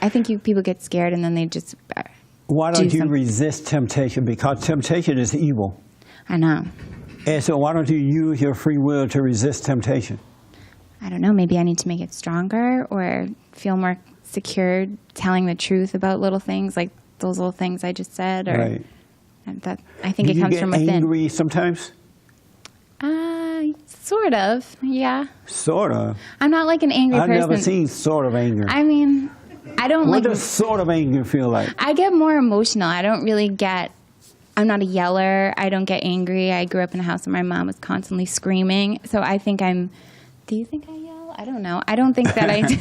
I think people get scared and then they just Why don't you resist temptation? Because temptation is evil. I know. And so why don't you use your free will to resist temptation? I don't know. Maybe I need to make it stronger or feel more secure telling the truth about little things like those little things I just said. Or Right. I think it comes from within. Do you get angry sometimes? Sort of, yeah. Sort of? I'm not like an angry person. I've never seen sort of anger. I mean, I don't What like... does sort of anger feel like? I get more emotional. I don't really get... I'm not a yeller. I don't get angry. I grew up in a house where my mom was constantly screaming. So I think I'm... Do you think I yell? I don't know. I don't think that I do.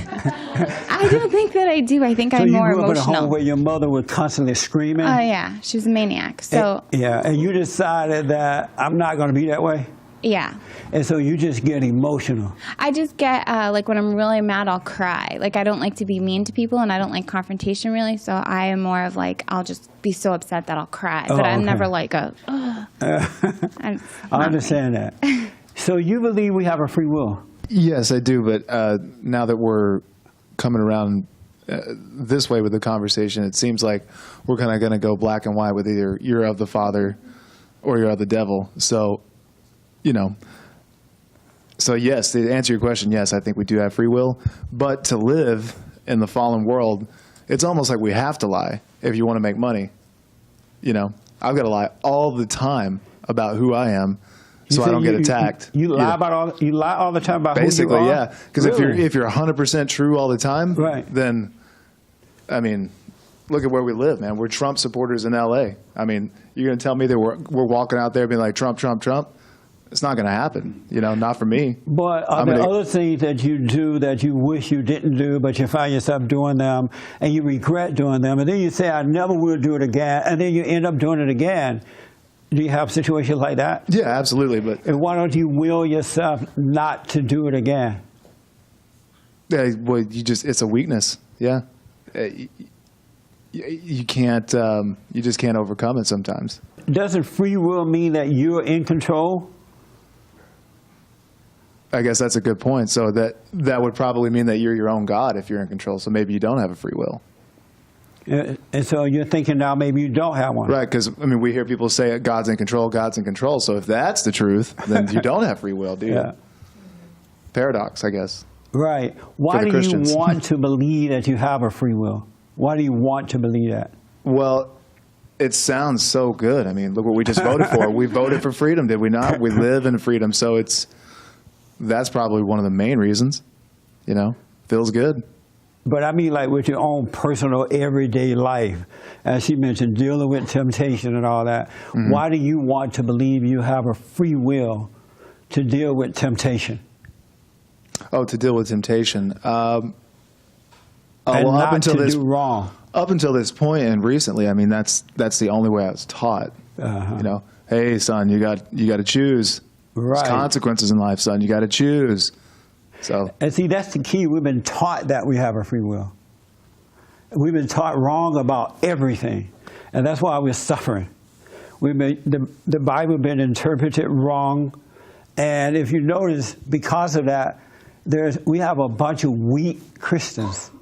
I don't think that I do. I think I'm more emotional. So you grew up in a emotional. home where your mother was constantly screaming? Oh, yeah. She was a maniac. So and you decided that I'm not going to be that way? Yeah. And so you just get emotional? I just get, like, when I'm really mad, I'll cry. Like, I don't like to be mean to people, and I don't like confrontation, really. So I am more of, like, I'll just be so upset that I'll cry. But I'm never like I understand that. So you believe we have a free will? Yes, I do. But now that we're coming around this way with the conversation, it seems like we're kind of going to go black and white with either you're of the Father or you're of the devil. So, so yes, to answer your question, yes, I think we do have free will. But to live in the fallen world, it's almost like we have to lie if you want to make money. I've got to lie all the time about who I am, so I don't get attacked. You lie you lie all the time about basically, who you are? Yeah. Because if you're 100% true all the time, right, then, I mean, look at where we live, man. We're Trump supporters in L.A. I mean, you're going to tell me that we're walking out there being like Trump, Trump, Trump? It's not going to happen, not for me. But are there other things that you do that you wish you didn't do, but you find yourself doing them, and you regret doing them, and then you say, I never will do it again, and then you end up doing it again? Do you have situations like that? Yeah, absolutely. And why don't you will yourself not to do it again? Yeah, well, it's a weakness. Yeah. You can't, you just can't overcome it sometimes. Doesn't free will mean that you're in control? I guess that's a good point. So that would probably mean that you're your own God if you're in control. So maybe you don't have a free will. And so you're thinking now maybe you don't have one. Right, because, I mean, we hear people say God's in control, God's in control. So if that's the truth, then you don't have free will, do you? Yeah. Paradox, I guess. Right. Why do you want to believe that you have a free will? Why do you want to believe that? Well, it sounds so good. I mean, look what we just voted for. We voted for freedom, did we not? We live in freedom. So that's probably one of the main reasons, feels good. But I mean, like with your own personal everyday life, as you mentioned, dealing with temptation and all that. Mm-hmm. Why do you want to believe you have a free will to deal with temptation? Oh, to deal with temptation. And not to do wrong. Up until this point and recently, I mean, that's the only way I was taught. Uh-huh. Hey, son, you got to choose. Right. There's consequences in life, son. You got to choose. So. And see, that's the key. We've been taught that we have a free will. We've been taught wrong about everything, and that's why we're suffering. The Bible has been interpreted wrong, and if you notice, because of that, we have a bunch of weak Christians.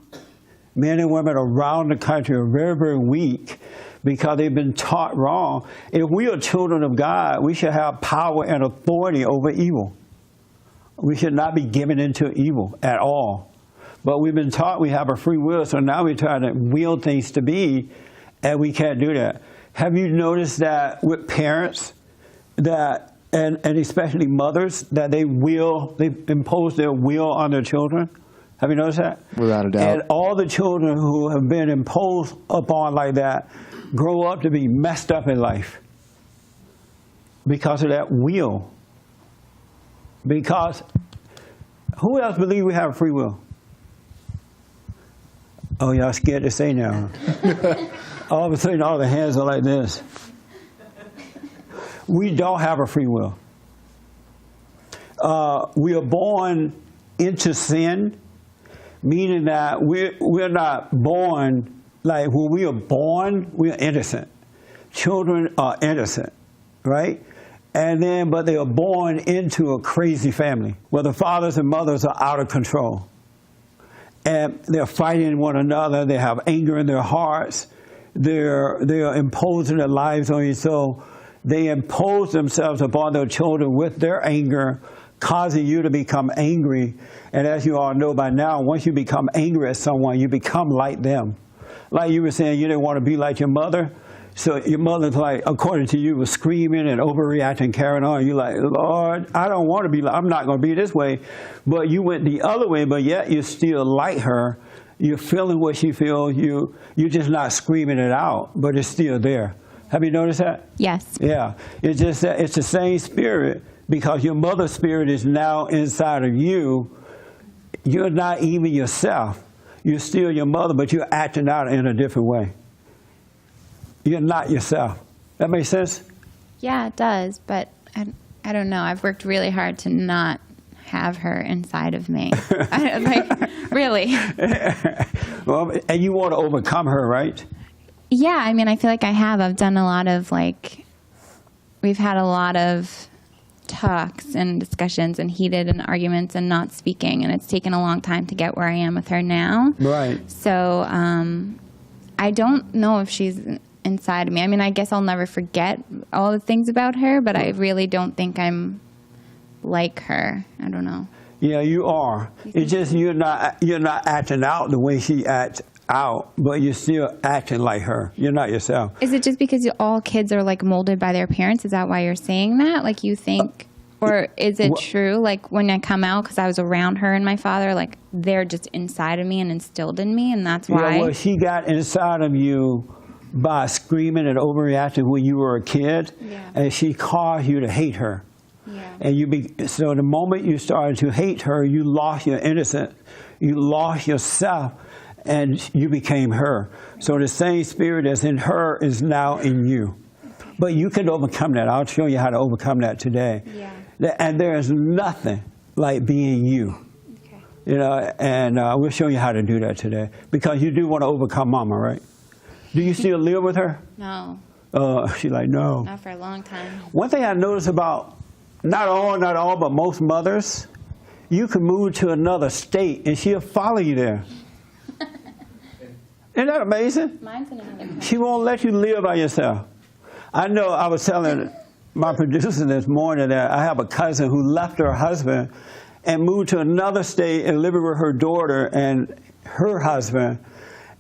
Men and women around the country are very, very weak because they've been taught wrong. If we are children of God, we should have power and authority over evil. We should not be given into evil at all. But we've been taught we have a free will, so now we're trying to will things to be, and we can't do that. Have you noticed that with parents, and especially mothers, that they impose their will on their children? Have you noticed that? Without a doubt. And all the children who have been imposed upon like that grow up to be messed up in life because of that will. Because who else believes we have free will? Oh, y'all scared to say now. All of a sudden, all the hands are like this. We don't have a free will. We are born into sin, meaning that we're not born, like when we are born, we are innocent. Children are innocent, right? But they are born into a crazy family where the fathers and mothers are out of control. and they're fighting one another. They have anger in their hearts. They're imposing their lives on you. So they impose themselves upon their children with their anger, causing you to become angry. And as you all know by now, once you become angry at someone, you become like them. Like you were saying, you didn't want to be like your mother. So your mother's like, according to you, was screaming and overreacting, carrying on. You're like, Lord, I don't want to be, I'm not going to be this way. But you went the other way, but yet you still like her. You're feeling what she feels. You're just not screaming it out, but it's still there. Have you noticed that? Yes. Yeah. It's just that it's the same spirit, because your mother's spirit is now inside of you. You're not even yourself. You're still your mother, but you're acting out in a different way. You're not yourself. That makes sense? Yeah, it does. But I don't know. I've worked really hard to not have her inside of me. Really. Well, and you want to overcome her, right? Yeah, I mean, I feel like I have. I've done a lot of, we've had a lot of talks and discussions and heated and arguments and not speaking, and it's taken a long time to get where I am with her now. Right. So I don't know if she's inside of me. I mean, I guess I'll never forget all the things about her, but I really don't think I'm like her. I don't know. Yeah, you are. It's just you're not acting out the way she acts out, but you're still acting like her. You're not yourself. Is it just because all kids are molded by their parents? Is that why you're saying that? You think, or is it true? When I come out, because I was around her and my father, they're just inside of me and instilled in me, and that's why. Yeah, well, she got inside of you by screaming and overreacting when you were a kid, and she caused you to hate her. Yeah. And so the moment you started to hate her, you lost your innocence, you lost yourself, and you became her. So the same spirit that's in her is now in you. But you can overcome that. I'll show you how to overcome that today. Yeah. And there is nothing like being you. Okay. And we'll show you how to do that today. Because you do want to overcome Mama, right? Do you still live with her? No. She's like, no. Not for a long time. One thing I noticed about not all, but most mothers, you can move to another state and she'll follow you there. Isn't that amazing? Mine's in another country. She won't let you live by yourself. I know I was telling my producer this morning that I have a cousin who left her husband and moved to another state and lived with her daughter and her husband.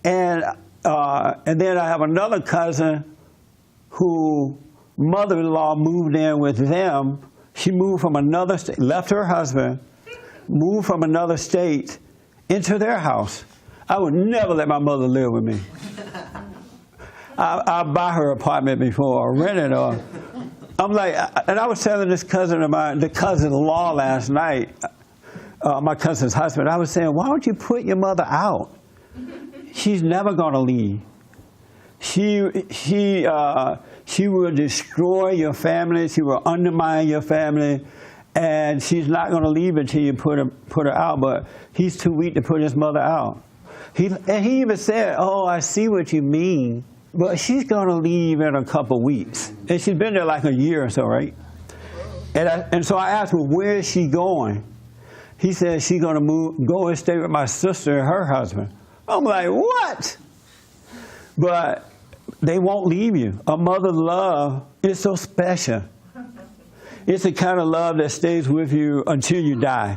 And then I have another cousin who mother-in-law moved in with them. She moved from another state, left her husband, moved from another state into their house. I would never let my mother live with me. I'll buy her apartment before or rent it. Or I'm like, and I was telling this cousin of mine, the cousin-in-law last night, my cousin's husband, I was saying, why don't you put your mother out? She's never going to leave. She will destroy your family. She will undermine your family. And she's not going to leave until you put her out. But he's too weak to put his mother out. He even said, oh, I see what you mean. But she's going to leave in a couple weeks. And she's been there a year or so, right? And so I asked him, where is she going? He said she's going to go and stay with my sister and her husband. I'm like, what? But they won't leave you. A mother's love is so special. It's the kind of love that stays with you until you die,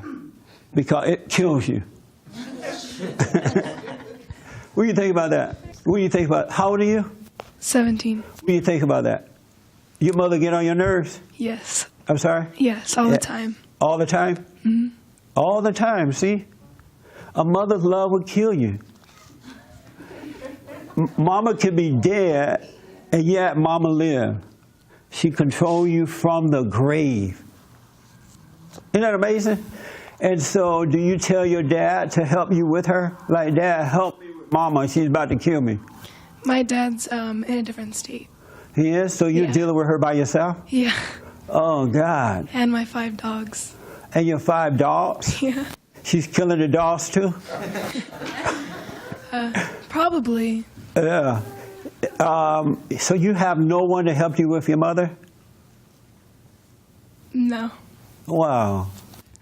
because it kills you. What do you think about that? What do you think about? How old are you? 17. What do you think about that? Your mother get on your nerves? Yes. I'm sorry? Yes, all the time. All the time? Mm-hmm. All the time, see? A mother's love would kill you. Mama could be dead, and yet Mama lived. She controlled you from the grave. Isn't that amazing? And so do you tell your dad to help you with her? Like, Dad, help me with Mama. She's about to kill me. My dad's in a different state. He is? So you're Yeah. dealing with her by yourself? Yeah. Oh, God. And my 5 dogs. And your 5 dogs? Yeah. She's killing the dogs, too? Probably. Yeah. So you have no one to help you with your mother? No. Wow.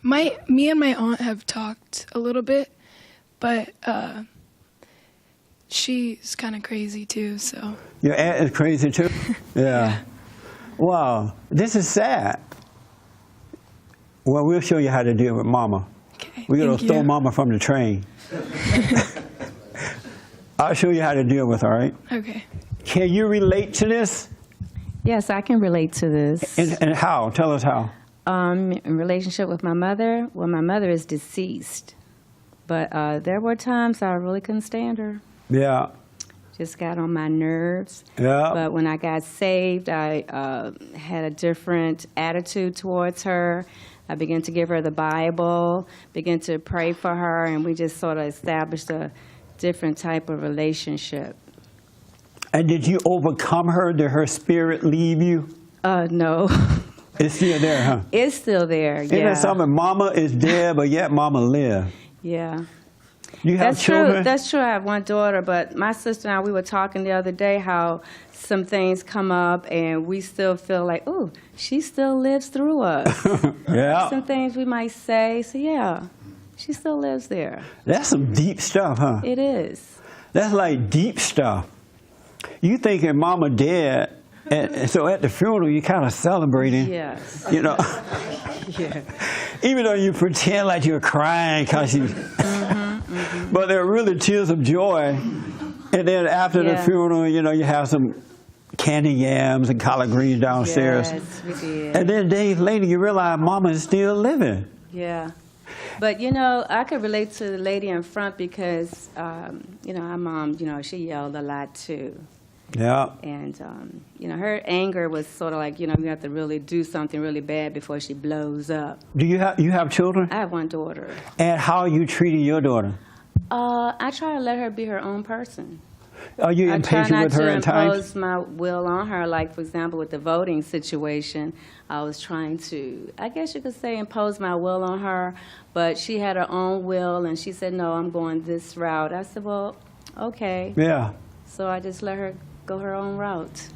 Me and my aunt have talked a little bit, but she's kind of crazy too. So Your aunt is crazy too? Yeah. Wow, this is sad. Well, we'll show you how to deal with Mama. okay, We're going thank to throw you. Mama from the train. I'll show you how to deal with her, all right? Okay. Can you relate to this? Yes, I can relate to this. And how? Tell us how. In relationship with my mother, well, my mother is deceased, but there were times I really couldn't stand her. Yeah. Just got on my nerves. Yeah. But when I got saved, I had a different attitude towards her. I began to give her the Bible, began to pray for her, and we just sort of established a different type of relationship. And did you overcome her? Did her spirit leave you? No. It's still there, huh? It's still there, Isn't that something? Mama is dead, but yet Mama live. Yeah. You have That's children? true. That's true. I have one daughter, but my sister and I, we were talking the other day how some things come up and we still feel like, oh, she still lives through us. Yeah. Some things we might say, so yeah, she still lives there. That's some deep stuff, huh? It is. That's like deep stuff. You thinking Mama dead, and so at the funeral you kind of celebrating. Yes. You know, Yeah. even though you pretend like you're crying because you, but they're really tears of joy. And then after the Yeah. funeral, you know, you have some candy yams and collard greens downstairs. Yes, we did. And then days later, you realize Mama is still living. Yeah. But, you know, I could relate to the lady in front because, you know, our mom, you know, she yelled a lot too. Yeah. And, you know, her anger was sort of like, you know, you have to really do something really bad before she blows up. Do you have children? I have one daughter. And how are you treating your daughter? I try to let her be her own person. Are you I try impatient not with her to at times? impose my will on her. Like, for example, with the voting situation, I was trying to, I guess you could say, impose my will on her. But she had her own will, and she said, no, I'm going this route. I said, well, okay. Yeah. So I just let her go her own route.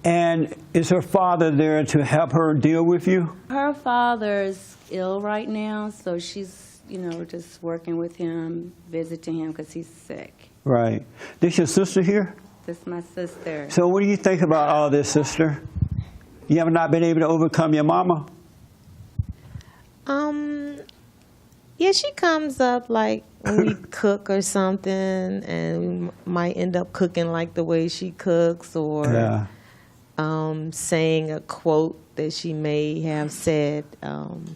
And is her father there to help her deal with you? Her father's ill right now, so she's, you know, just working with him, visiting him because he's sick. Right. This your sister here? This is my sister. So what do you think about all this, sister? You have not been able to overcome your mama? Yeah, she comes up like when we cook or something, and we might end up cooking like the way she cooks, or Yeah. saying a quote that she may have said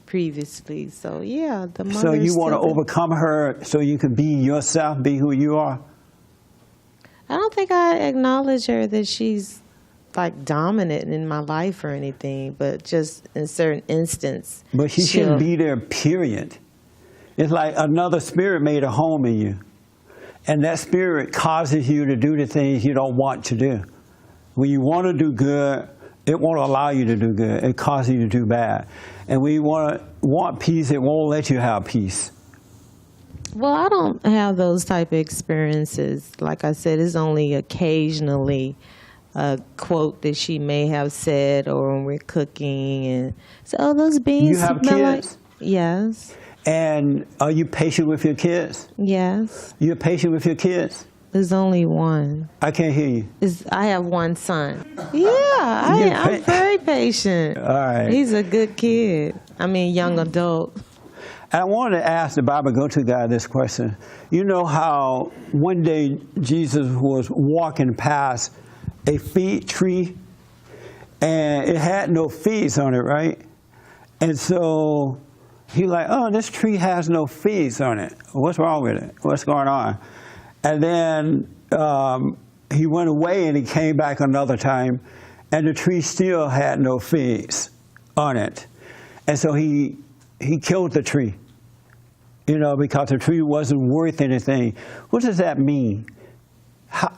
previously. So yeah, the mother. So you want to still there. overcome her so you can be yourself, be who you are? I don't think I acknowledge her that she's like dominant in my life or anything, but just in certain instance. But she she'll- shouldn't be there, period. It's like another spirit made a home in you. And that spirit causes you to do the things you don't want to do. When you want to do good, it won't allow you to do good. It causes you to do bad. And when you want peace, it won't let you have peace. Well, I don't have those type of experiences. Like I said, it's only occasionally a quote that she may have said, or when we're cooking, and so those beans You have smell like. kids? Yes, And are you patient with your kids? yes. You're patient with your kids? There's only one. I can't hear you. I have one son. Yeah, You're I'm very patient. All right. He's a good kid. I mean, young adult. I wanted to ask the Bible go-to guy this question. You know how one day Jesus was walking past a fig tree, and it had no figs on it, right? And so he like, oh, this tree has no figs on it. What's wrong with it? What's going on? And then he went away and he came back another time, and the tree still had no figs on it. And so he killed the tree, you know, because the tree wasn't worth anything. What does that mean?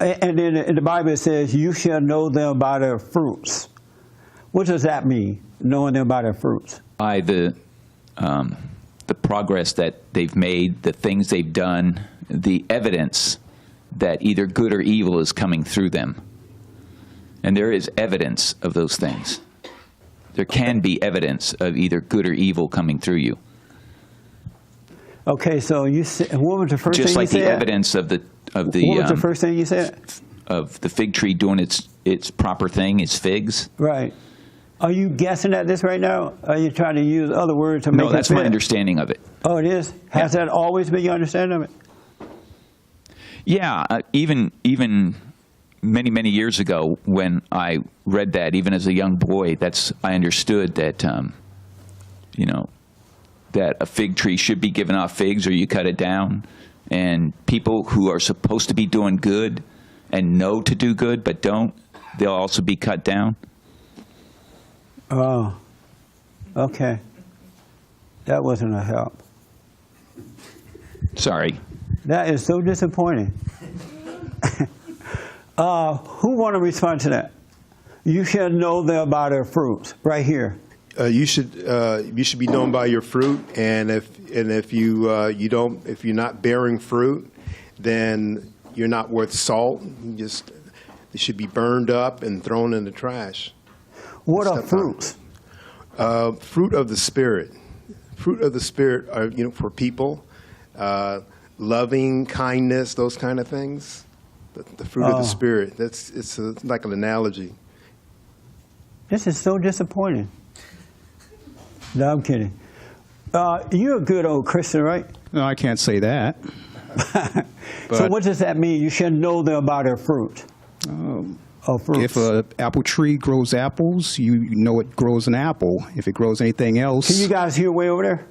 And then in the Bible it says, you shall know them by their fruits. What does that mean, knowing them by their fruits? By the progress that they've made, the things they've done, the evidence that either good or evil is coming through them. And there is evidence of those things. There can be evidence of either good or evil coming through you. Okay, so you said, what was the first Just thing like you the said? evidence of the What was the first thing you said? of the fig tree doing its proper thing, its figs. Right. Are you guessing at this right now? Are you trying to use other words to make No, it that's my fit? understanding of it. Oh, it is? Has Yeah. that always been your understanding of it? Yeah, even many years ago when I read that, even as a young boy, I understood that that a fig tree should be giving off figs or you cut it down, and people who are supposed to be doing good and know to do good but don't, they'll also be cut down. Oh, okay. That wasn't a help. Sorry. That is so disappointing. Who want to respond to that? You shall know them by their fruits, right here. You should be known by your fruit, and if you're not bearing fruit, then you're not worth salt. It should be burned up and thrown in the trash. What are Step fruits? Fruit of the Spirit. Fruit of the Spirit are for people, loving, kindness, those kind of things. The fruit of the Spirit. It's like an analogy. This is so disappointing. No, I'm kidding. You're a good old Christian, right? No, I can't say that. So what does that mean? You should know them by their fruit. Or fruits. If an apple tree grows apples, you know it grows an apple. If it grows anything else, Can you guys hear way over there?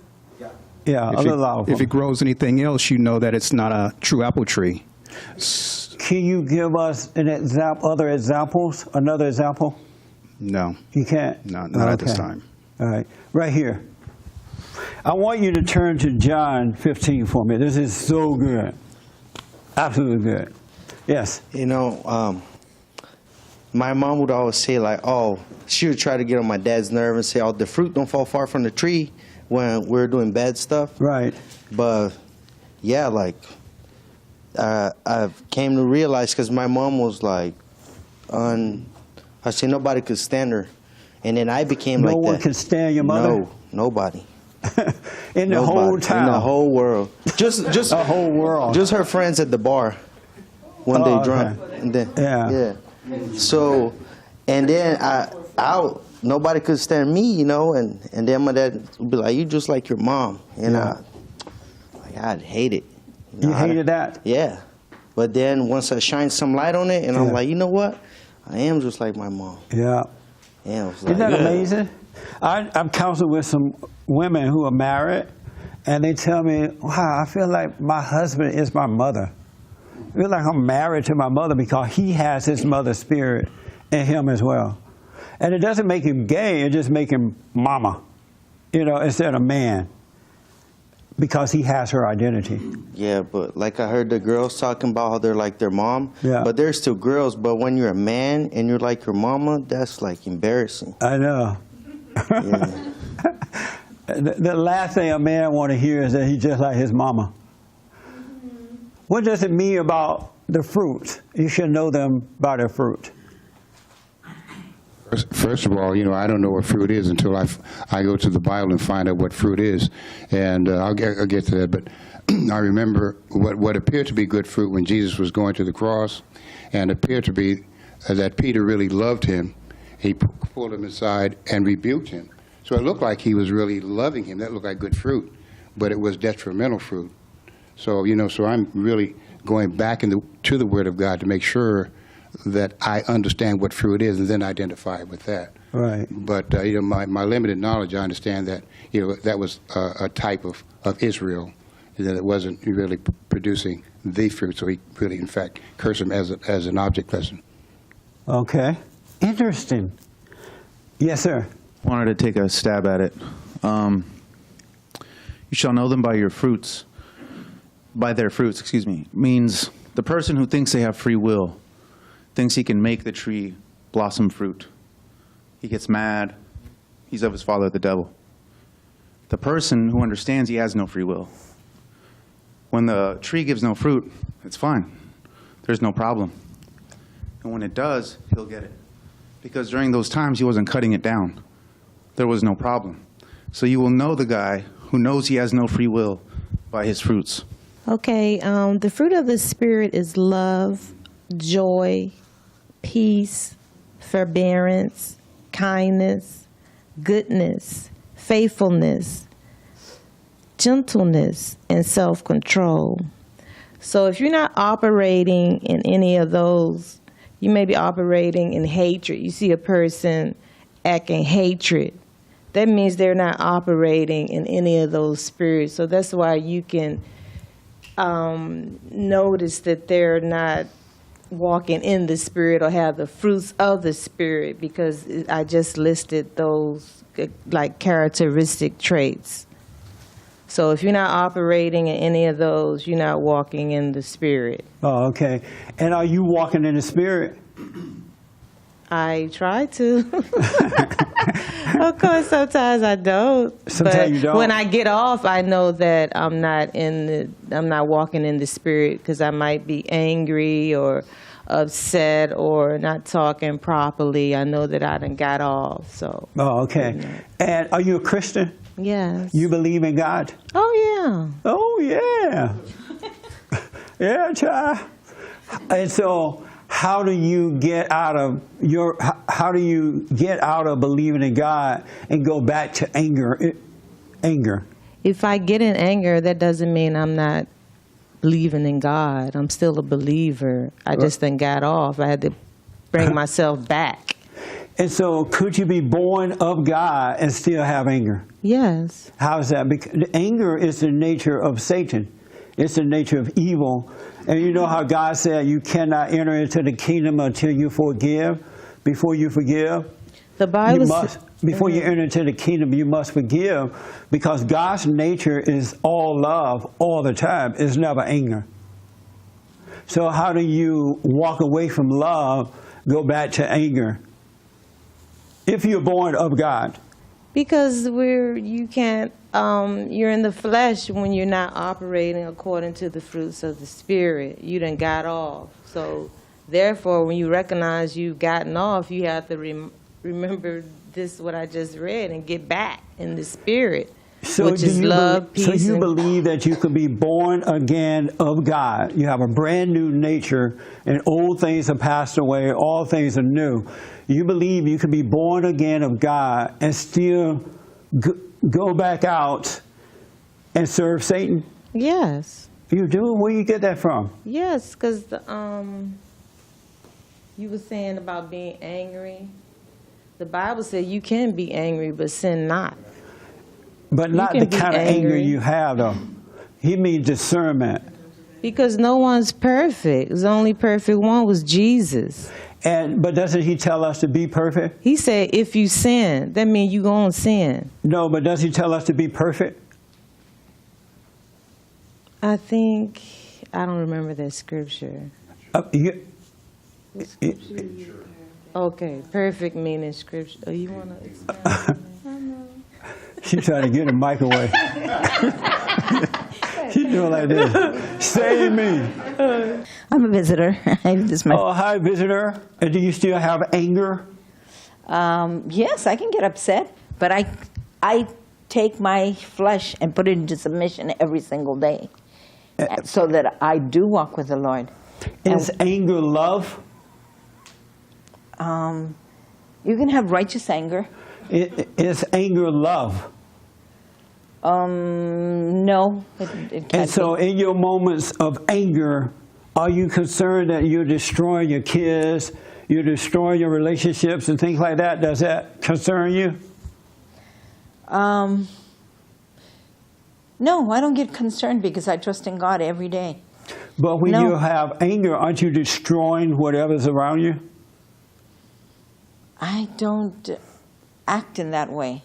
Yeah, a little louder. if it grows anything else, you know that it's not a true apple tree. Can you give us an example, another example? No, You can't? not at this Okay. time. All right, right here. I want you to turn to John 15 for me. This is so good. Absolutely good. Yes. You know, my mom would always say, like, oh, she would try to get on my dad's nerve and say, oh, the fruit don't fall far from the tree when we're doing bad stuff. Right. But, yeah, like, I came to realize, because my mom was like, I say nobody could stand her. And then I became No like that. one could stand your mother? No, nobody. In the Nobody. whole town. In the whole world. Just The whole world. Just her friends at the bar when Oh, they okay. drunk. And then, Yeah. So, and then nobody could stand me, you know, and then my dad would be like, you just like your mom. And Yeah. I'd hate it. You I'd- hated that? Yeah. But then once I shined some light on it, and I'm Yeah. like, you know what? I am just like my mom. Yeah. Yeah, I was like, Isn't that amazing? I'm counseling with some women who are married, and they tell me, wow, I feel like my husband is my mother. I feel like I'm married to my mother because he has his mother's spirit in him as well. And it doesn't make him gay, it just makes him mama, instead of man, because he has her identity. Yeah, but like I heard the girls talking about how they're like their mom. Yeah. But they're still girls. But when you're a man and you're like your mama, that's like embarrassing. I know. Yeah. The last thing a man want to hear is that he's just like his mama. What does it mean about the fruit? You should know them by their fruit. First of all, I don't know what fruit is until I go to the Bible and find out what fruit is, and I'll get to that. But I remember what appeared to be good fruit when Jesus was going to the cross, and appeared to be that Peter really loved him. He pulled him aside and rebuked him. So it looked like he was really loving him. That looked like good fruit, but it was detrimental fruit. So so I'm really going back to the Word of God to make sure that I understand what fruit is and then identify with that. Right. But my limited knowledge, I understand that that was a type of Israel, that it wasn't really producing the fruit. So he really, in fact, cursed him as an object lesson. Okay. Interesting. Yes, sir. Wanted to take a stab at it. You shall know them by your fruits. By their fruits, excuse me. Means the person who thinks they have free will thinks he can make the tree blossom fruit. He gets mad. He's of his father, the devil. The person who understands he has no free will. When the tree gives no fruit, it's fine. There's no problem. And when it does, he'll get it. Because during those times, he wasn't cutting it down. There was no problem. So you will know the guy who knows he has no free will by his fruits. Okay, the fruit of the Spirit is love, joy, peace, forbearance, kindness, goodness, faithfulness, gentleness, and self-control. So if you're not operating in any of those, you may be operating in hatred. You see a person acting hatred. That means they're not operating in any of those spirits. So that's why you can notice that they're not walking in the Spirit or have the fruits of the Spirit, because I just listed those like characteristic traits. So if you're not operating in any of those, you're not walking in the Spirit. Oh, okay. And are you walking in the Spirit? I try to. Of course, sometimes I don't. Sometimes but you don't. When I get off, I know that I'm not walking in the Spirit, because I might be angry or upset or not talking properly. I know that I done got off. So. Oh, okay. And are you a Christian? Yes. You believe in God? Oh yeah. Oh yeah. Yeah, child. And so, how do you get out of believing in God and go back to anger? If I get in anger, that doesn't mean I'm not believing in God. I'm still a believer. I just then got off. I had to bring myself back. And so, could you be born of God and still have anger? Yes. How is that? Because anger is the nature of Satan. It's the nature of evil. And you know how God said you cannot enter into the kingdom until you forgive. Before you forgive, the Bible before you enter into the kingdom, you must forgive, because God's nature is all love all the time. It's never anger. So how do you walk away from love, go back to anger, if you're born of God? Because you're in the flesh when you're not operating according to the fruits of the Spirit. You done got off. So therefore, when you recognize you've gotten off, you have to remember this, what I just read, and get back in the Spirit, which is love, peace. So you believe that you can be born again of God. You have a brand new nature, and old things have passed away, all things are new. You believe you can be born again of God and still go back out and serve Satan? Yes. You do? Where you get that from? Yes, because you were saying about being angry. The Bible said you can be angry, but sin not. But not the kind of anger you have, though. He means discernment. Because no one's perfect. The only perfect one was Jesus. But doesn't he tell us to be perfect? He said, if you sin, that means you're going to sin. No, but does he tell us to be perfect? I don't remember that scripture. Okay, perfect meaning scripture. Oh, you want to explain? She's trying to get a microwave. She's doing like this. Save me. I'm a visitor. Oh, hi, visitor. And do you still have anger? Yes, I can get upset, but I take my flesh and put it into submission every single day, so that I do walk with the Lord. Is anger love? You can have righteous anger. Is anger love? No, it can't. And so in your moments of anger, are you concerned that you're destroying your kids, you're destroying your relationships and things like that? Does that concern you? No, I don't get concerned because I trust in God every day. But when you have anger, aren't you destroying whatever's around you? I don't act in that way.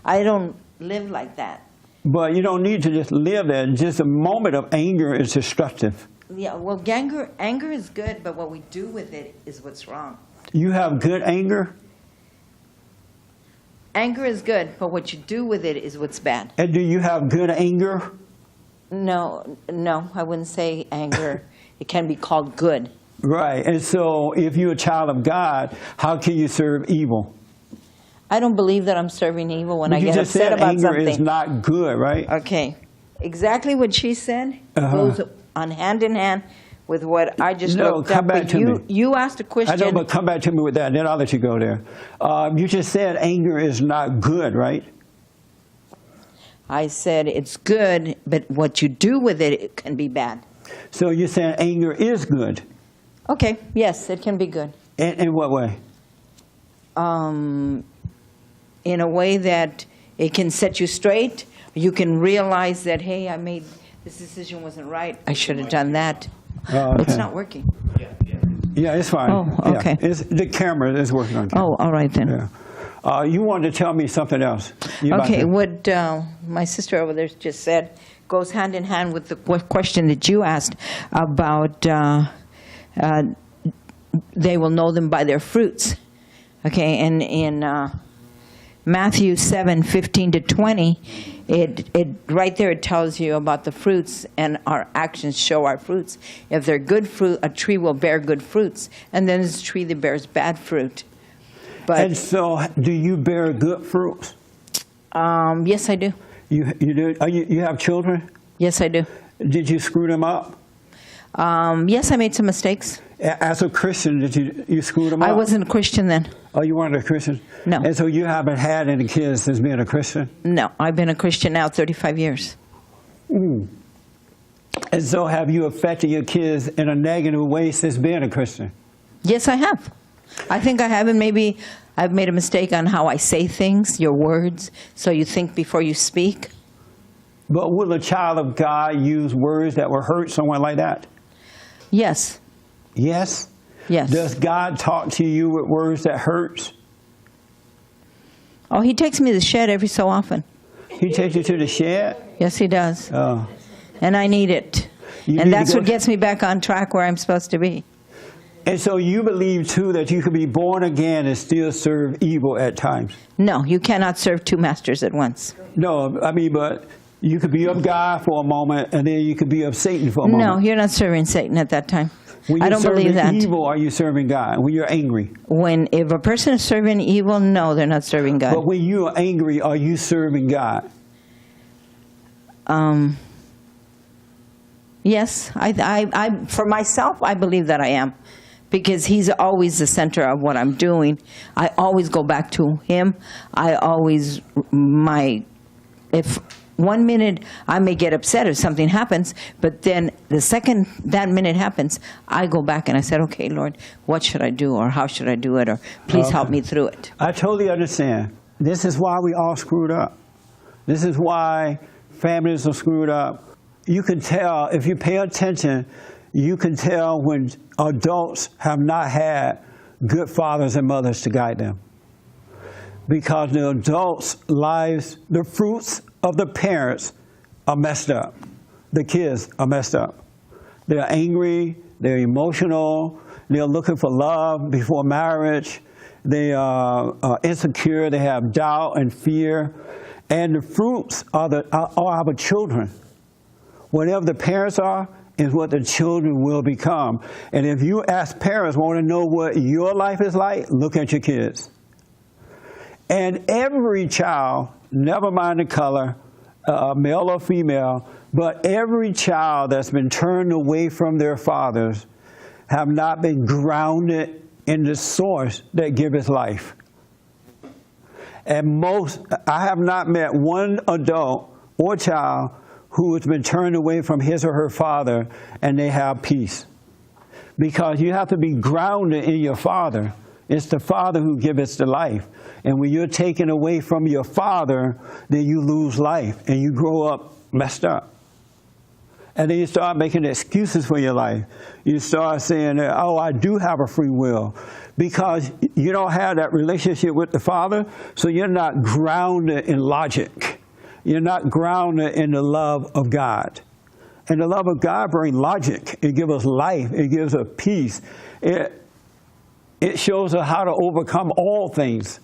I don't live like that. But you don't need to just live there. Just a moment of anger is destructive. Yeah, well, anger is good, but what we do with it is what's wrong. You have good anger? Anger is good, but what you do with it is what's bad. And do you have good anger? No, I wouldn't say anger. It can be called good. Right. And so if you're a child of God, how can you serve evil? I don't believe that I'm serving evil when I get just upset said about anger something. is not good, right? Okay. exactly what she said Uh-huh. goes on hand in hand with what I just No, looked come up. back But to me. you asked a question. I know, but come back to me with that, and then I'll let you go there. You just said anger is not good, right? I said it's good, but what you do with it, it can be bad. So you're saying anger is good. Okay, yes, it can be good. In what way? In a way that it can set you straight. You can realize that, hey, I made this decision wasn't right. I should have done that. Oh, okay. It's not working. Yeah, it's fine. Oh, okay. Yeah, the camera is working on camera. Oh, all right then. Yeah. You wanted to tell me something else. You about Okay, to- what my sister over there just said goes hand in hand with the question that you asked about they will know them by their fruits. Okay, and in Matthew 7:15-20, it right there it tells you about the fruits, and our actions show our fruits. If they're good fruit, a tree will bear good fruits, and then there's a tree that bears bad fruit. And so, do you bear good fruits? Yes, I do. You do? You have children? Yes, I do. Did you screw them up? Yes, I made some mistakes. As a Christian, did you screw them up? I wasn't a Christian then. Oh, you weren't a Christian? No. And so you haven't had any kids since being a Christian? No, I've been a Christian now 35 years. And so have you affected your kids in a negative way since being a Christian? Yes, I have. I think I have, and maybe I've made a mistake on how I say things, your words, so you think before you speak. But will a child of God use words that will hurt someone like that? Yes. Yes? Yes. Does God talk to you with words that hurts? Oh, he takes me to the shed every so often. He takes you to the shed? Yes, he does. Oh. And I need it. You need And to that's go what to- gets me back on track where I'm supposed to be. And so you believe, too, that you could be born again and still serve evil at times? No, you cannot serve two masters at once. No, I mean, but you could be of God for a moment, and then you could be of Satan for a moment. No, you're not serving Satan at that time. When I you're don't believe that. serving evil, are you serving God? When you're angry? If a person is serving evil, no, they're not serving God. But when you are angry, are you serving God? Yes, I for myself, I believe that I am, because he's always the center of what I'm doing. I always go back to him. If 1 minute I may get upset if something happens, but then the second that minute happens, I go back and I said, okay, Lord, what should I do, or how should I do it, or please help me through it. I totally understand. This is why we all screwed up. This is why families are screwed up. You can tell, if you pay attention, you can tell when adults have not had good fathers and mothers to guide them. Because the adults' lives, the fruits of the parents are messed up. The kids are messed up. They're angry, they're emotional, they're looking for love before marriage, they are insecure, they have doubt and fear, and the fruits are our children. Whatever the parents are is what the children will become. And if you as parents want to know what your life is like, look at your kids. And every child, never mind the color, male or female, but every child that's been turned away from their fathers have not been grounded in the source that giveth life. And I have not met one adult or child who has been turned away from his or her father and they have peace. Because you have to be grounded in your father. It's the father who gives the life. And when you're taken away from your father, then you lose life and you grow up messed up. And then you start making excuses for your life. You start saying, oh, I do have a free will. Because you don't have that relationship with the father, so you're not grounded in logic. You're not grounded in the love of God. And the love of God brings logic. It gives us life. It gives us peace. It shows us how to overcome all things.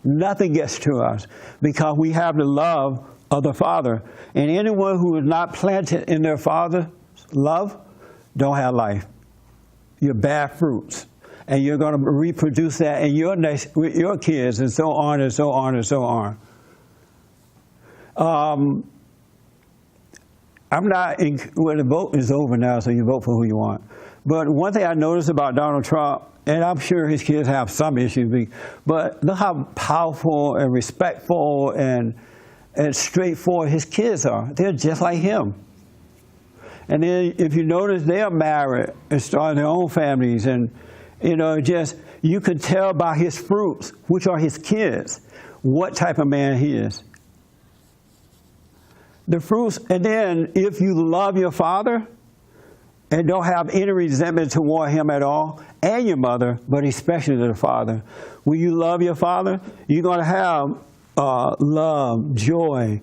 Nothing gets to us because we have the love of the Father. And anyone who is not planted in their Father's love don't have life. You're bad fruits. And you're going to reproduce that in with your kids, and so on and so on and so on. I'm not, well, the vote is over now, so you vote for who you want. But one thing I noticed about Donald Trump, and I'm sure his kids have some issues, but look how powerful and respectful and straightforward his kids are. They're just like him. And then if you notice, they are married and starting their own families. And, just you could tell by his fruits, which are his kids, what type of man he is. The fruits, and then if you love your father and don't have any resentment toward him at all, and your mother, but especially the father, when you love your father, you're going to have love, joy,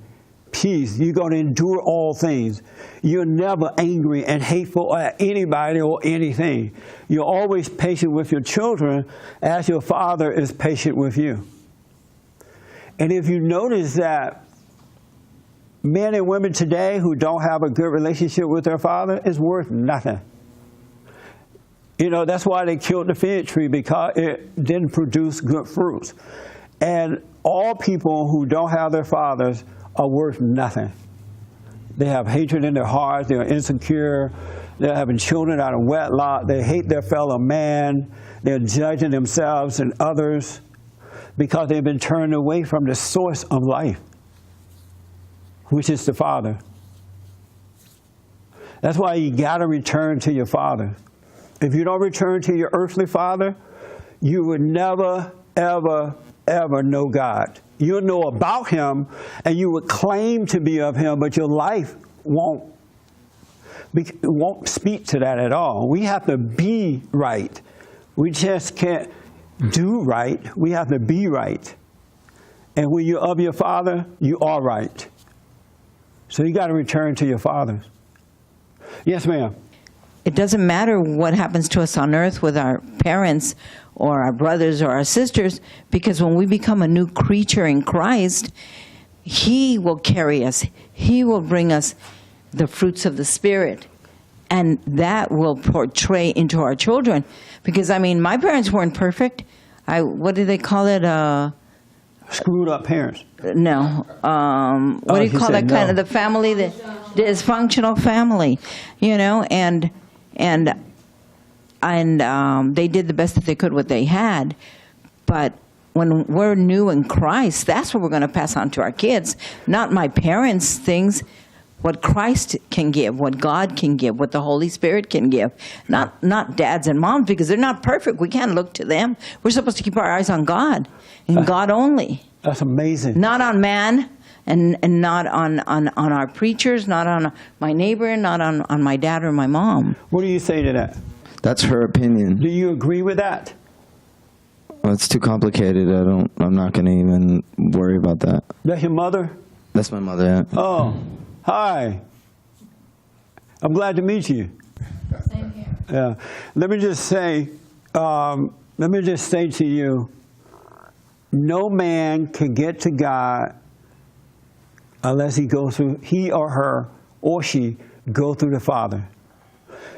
peace. You're going to endure all things. You're never angry and hateful at anybody or anything. You're always patient with your children as your father is patient with you. And if you notice that men and women today who don't have a good relationship with their father is worth nothing. That's why they killed the fig tree, because it didn't produce good fruits. And all people who don't have their fathers are worth nothing. They have hatred in their hearts. They're insecure. They're having children out of wedlock. They hate their fellow man. They're judging themselves and others because they've been turned away from the source of life, which is the Father. That's why you got to return to your Father. If you don't return to your earthly father, you would never, ever, ever know God. You'll know about him, and you would claim to be of him, but your life won't speak to that at all. We have to be right. We just can't do right. We have to be right. And when you're of your father, you are right. So you got to return to your fathers. Yes, ma'am. It doesn't matter what happens to us on earth with our parents or our brothers or our sisters, because when we become a new creature in Christ, he will carry us. He will bring us the fruits of the Spirit. And that will portray into our children. Because, my parents weren't perfect. What do they call it? Screwed up parents. No. What do you call that kind of the family, the dysfunctional family, and they did the best that they could what they had. But when we're new in Christ, that's what we're going to pass on to our kids. Not my parents' things, what Christ can give, what God can give, what the Holy Spirit can give. Not dads and moms, because they're not perfect. We can't look to them. We're supposed to keep our eyes on God, and God only. That's amazing. Not on man, and not on our preachers, not on my neighbor, not on my dad or my mom. What do you say to that? That's her opinion. Do you agree with that? Well, it's too complicated. I'm not going to even worry about that. That's your mother? That's my mother, yeah. Oh, hi. I'm glad to meet you. Same here. Yeah. Let me just say to you, no man can get to God unless he or her or she go through the Father.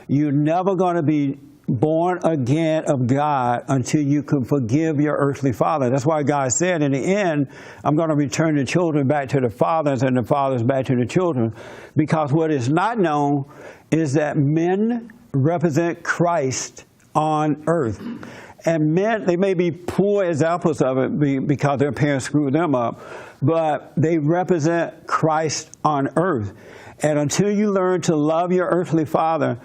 You're never going to be born again of God until you can forgive your earthly father. That's why God said in the end, I'm going to return the children back to the fathers and the fathers back to the children. Because what is not known is that men represent Christ on earth. And men, they may be poor examples of it because their parents screwed them up, but they represent Christ on earth. And until you learn to love your earthly father,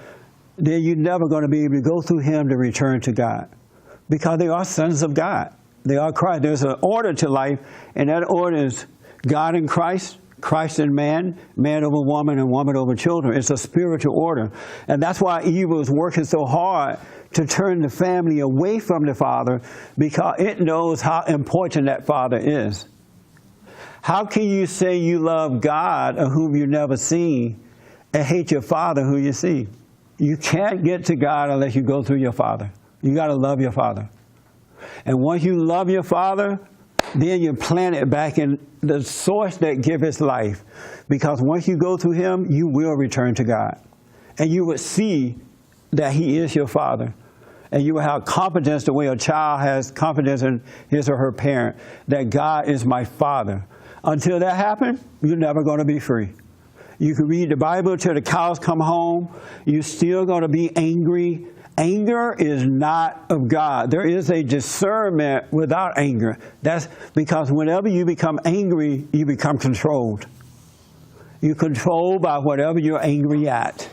then you're never going to be able to go through him to return to God, because they are sons of God. They are Christ. There's an order to life, and that order is God in Christ, Christ in man, man over woman, and woman over children. It's a spiritual order. And that's why evil is working so hard to turn the family away from the father, because it knows how important that father is. How can you say you love God, whom you never seen, and hate your father, who you see? You can't get to God unless you go through your father. You got to love your father. And once you love your father, then you're planted back in the source that gives us life. Because once you go through him, you will return to God. And you would see that he is your father. And you will have confidence the way a child has confidence in his or her parent, that God is my father. Until that happens, you're never going to be free. You can read the Bible till the cows come home. You're still going to be angry. Anger is not of God. There is a discernment without anger. That's because whenever you become angry, you become controlled. You're controlled by whatever you're angry at.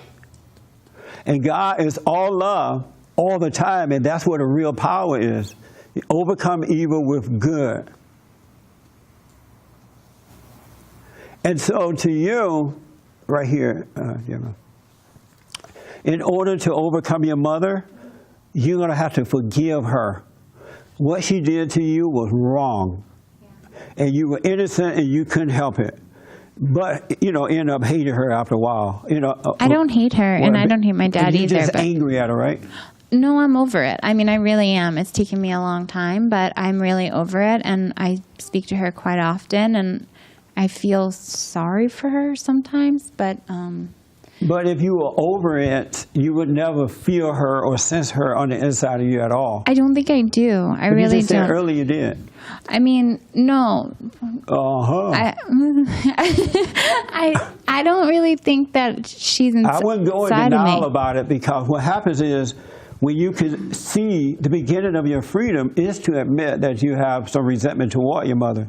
And God is all love all the time, and that's what a real power is. You overcome evil with good. And so to you, right here, in order to overcome your mother, you're going to have to forgive her. What she did to you was wrong. And you were innocent and you couldn't help it. But, end up hating her after a while. I don't hate her, and I don't hate my dad you're either. Just but angry at her, right? No, I'm over it. I mean, I really am. It's taken me a long time, but I'm really over it, and I speak to her quite often, and I feel sorry for her sometimes, but... But if you were over it, you would never feel her or sense her on the inside of you at all. I don't think I do. I But really you just said don't. earlier you did. I mean, no. Uh-huh. I don't really think that she's inside I wouldn't go in of denial me. about it, because what happens is when you can see the beginning of your freedom is to admit that you have some resentment toward your mother.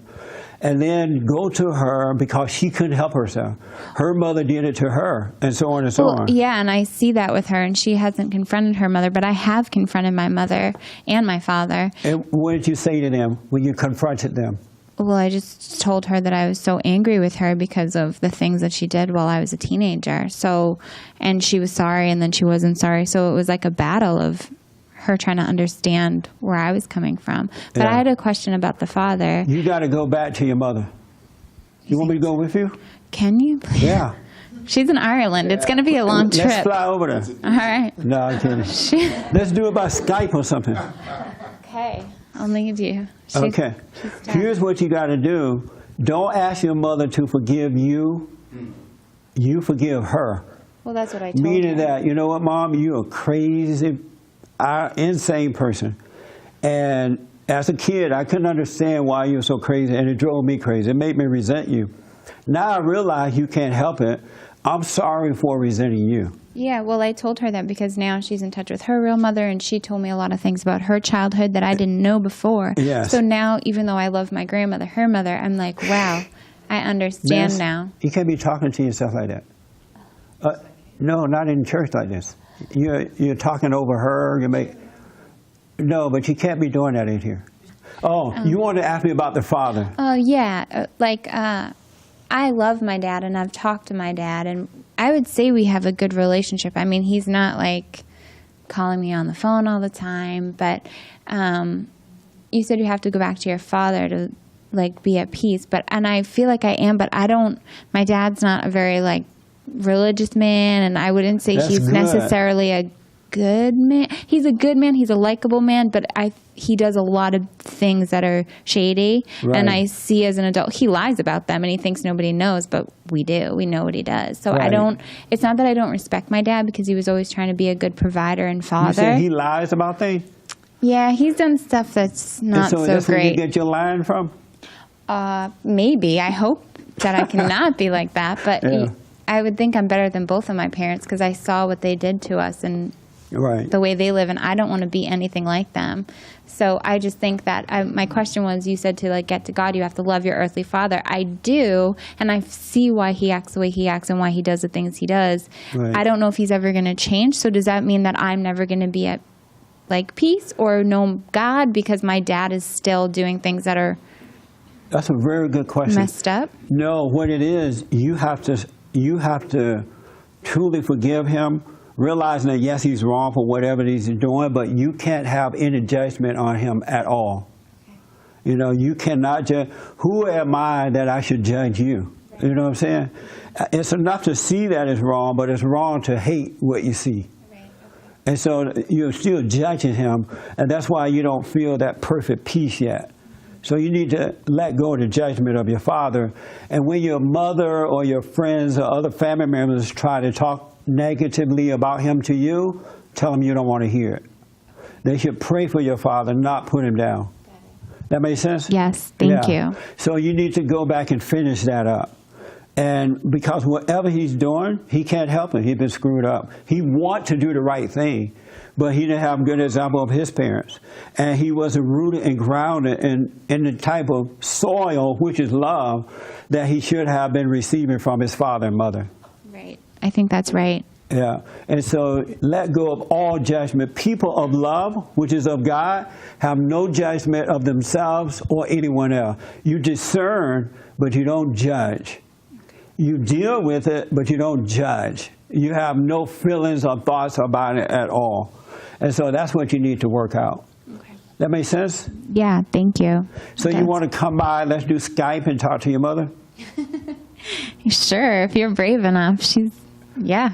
And then go to her because she couldn't help herself. Her mother did it to her, and so on and so on. Yeah, and I see that with her, and she hasn't confronted her mother, but I have confronted my mother and my father. And what did you say to them when you confronted them? Well, I just told her that I was so angry with her because of the things that she did while I was a teenager. So, and she was sorry, and then she wasn't sorry. So it was like a battle of her trying to understand where I was coming from. But Yeah. I had a question about the father. You got to go back to your mother. You want me to go with you? Can you please? Yeah. She's in Ireland. It's going to be a long trip. Let's fly over there. All right. No, I'm kidding. Let's do it by Skype or something. Okay. I'll leave you. Okay. Here's what you got to do. Don't ask your mother to forgive you. You forgive her. Well, that's what I told Meaning her. that, you know what, Mom? You're a crazy, insane person. And as a kid, I couldn't understand why you were so crazy, and it drove me crazy. It made me resent you. Now I realize you can't help it. I'm sorry for resenting you. Yeah, well, I told her that because now she's in touch with her real mother, and she told me a lot of things about her childhood that I didn't know before. Yes. So now, even though I love my grandmother, her mother, I'm like, wow, I understand Miss, now. You can't be talking to yourself like that. No, not in church like this. You're talking over her. No, but you can't be doing that in here. Oh, you want to ask me about the father? Oh, yeah. I love my dad, and I've talked to my dad, and I would say we have a good relationship. I mean, he's not, like, calling me on the phone all the time, but you said you have to go back to your father to, like, be at peace. And I feel like I am, but my dad's not a very, like, religious man, and I wouldn't say That's he's good. necessarily a good man. He's a good man. He's a likable man, but he does a lot of things that are shady. Right. And I see as an adult, he lies about them, and he thinks nobody knows, but we do. We know what he does. So Right. it's not that I don't respect my dad, because he was always trying to be a good provider and You father. said he lies about things? Yeah, he's done stuff that's not And so that's where you great. get your lying from? Maybe. I hope that I cannot be like that, but Yeah. I would think I'm better than both of my parents, because I saw what they did to us and Right. the way they live, and I don't want to be anything like them. So I just think that my question was, you said to, like, get to God, you have to love your earthly father. I do, and I see why he acts the way he acts and why he does the things he does. Right. I don't know if he's ever going to change. So does that mean that I'm never going to be at, like, peace or know God because my dad is still doing things that are That's a very good question. messed up? No, what it is, you have to truly forgive him, realizing that yes, he's wrong for whatever he's doing, but you can't have any judgment on him at all. You know, you cannot judge. Who am I that I should judge you? You know what I'm saying? It's enough to see that it's wrong, but it's wrong to hate what you see. And so you're still judging him, and that's why you don't feel that perfect peace yet. So you need to let go of the judgment of your father. And when your mother or your friends or other family members try to talk negatively about him to you, tell them you don't want to hear it. They should pray for your father, not put him down. That makes sense? Yes, thank you. So you need to go back and finish that up. And because whatever he's doing, he can't help it. He's been screwed up. He wants to do the right thing, but he didn't have a good example of his parents. And he wasn't rooted and grounded in the type of soil, which is love, that he should have been receiving from his father and mother. Right. I think that's right. Yeah. And so let go of all judgment. People of love, which is of God, have no judgment of themselves or anyone else. You discern, but you don't judge. You deal with it, but you don't judge. You have no feelings or thoughts about it at all. And so that's what you need to work out. Okay. That make sense? Yeah, thank you. So you want to come by, let's do Skype and talk to your mother? Sure, if you're brave enough. Yeah.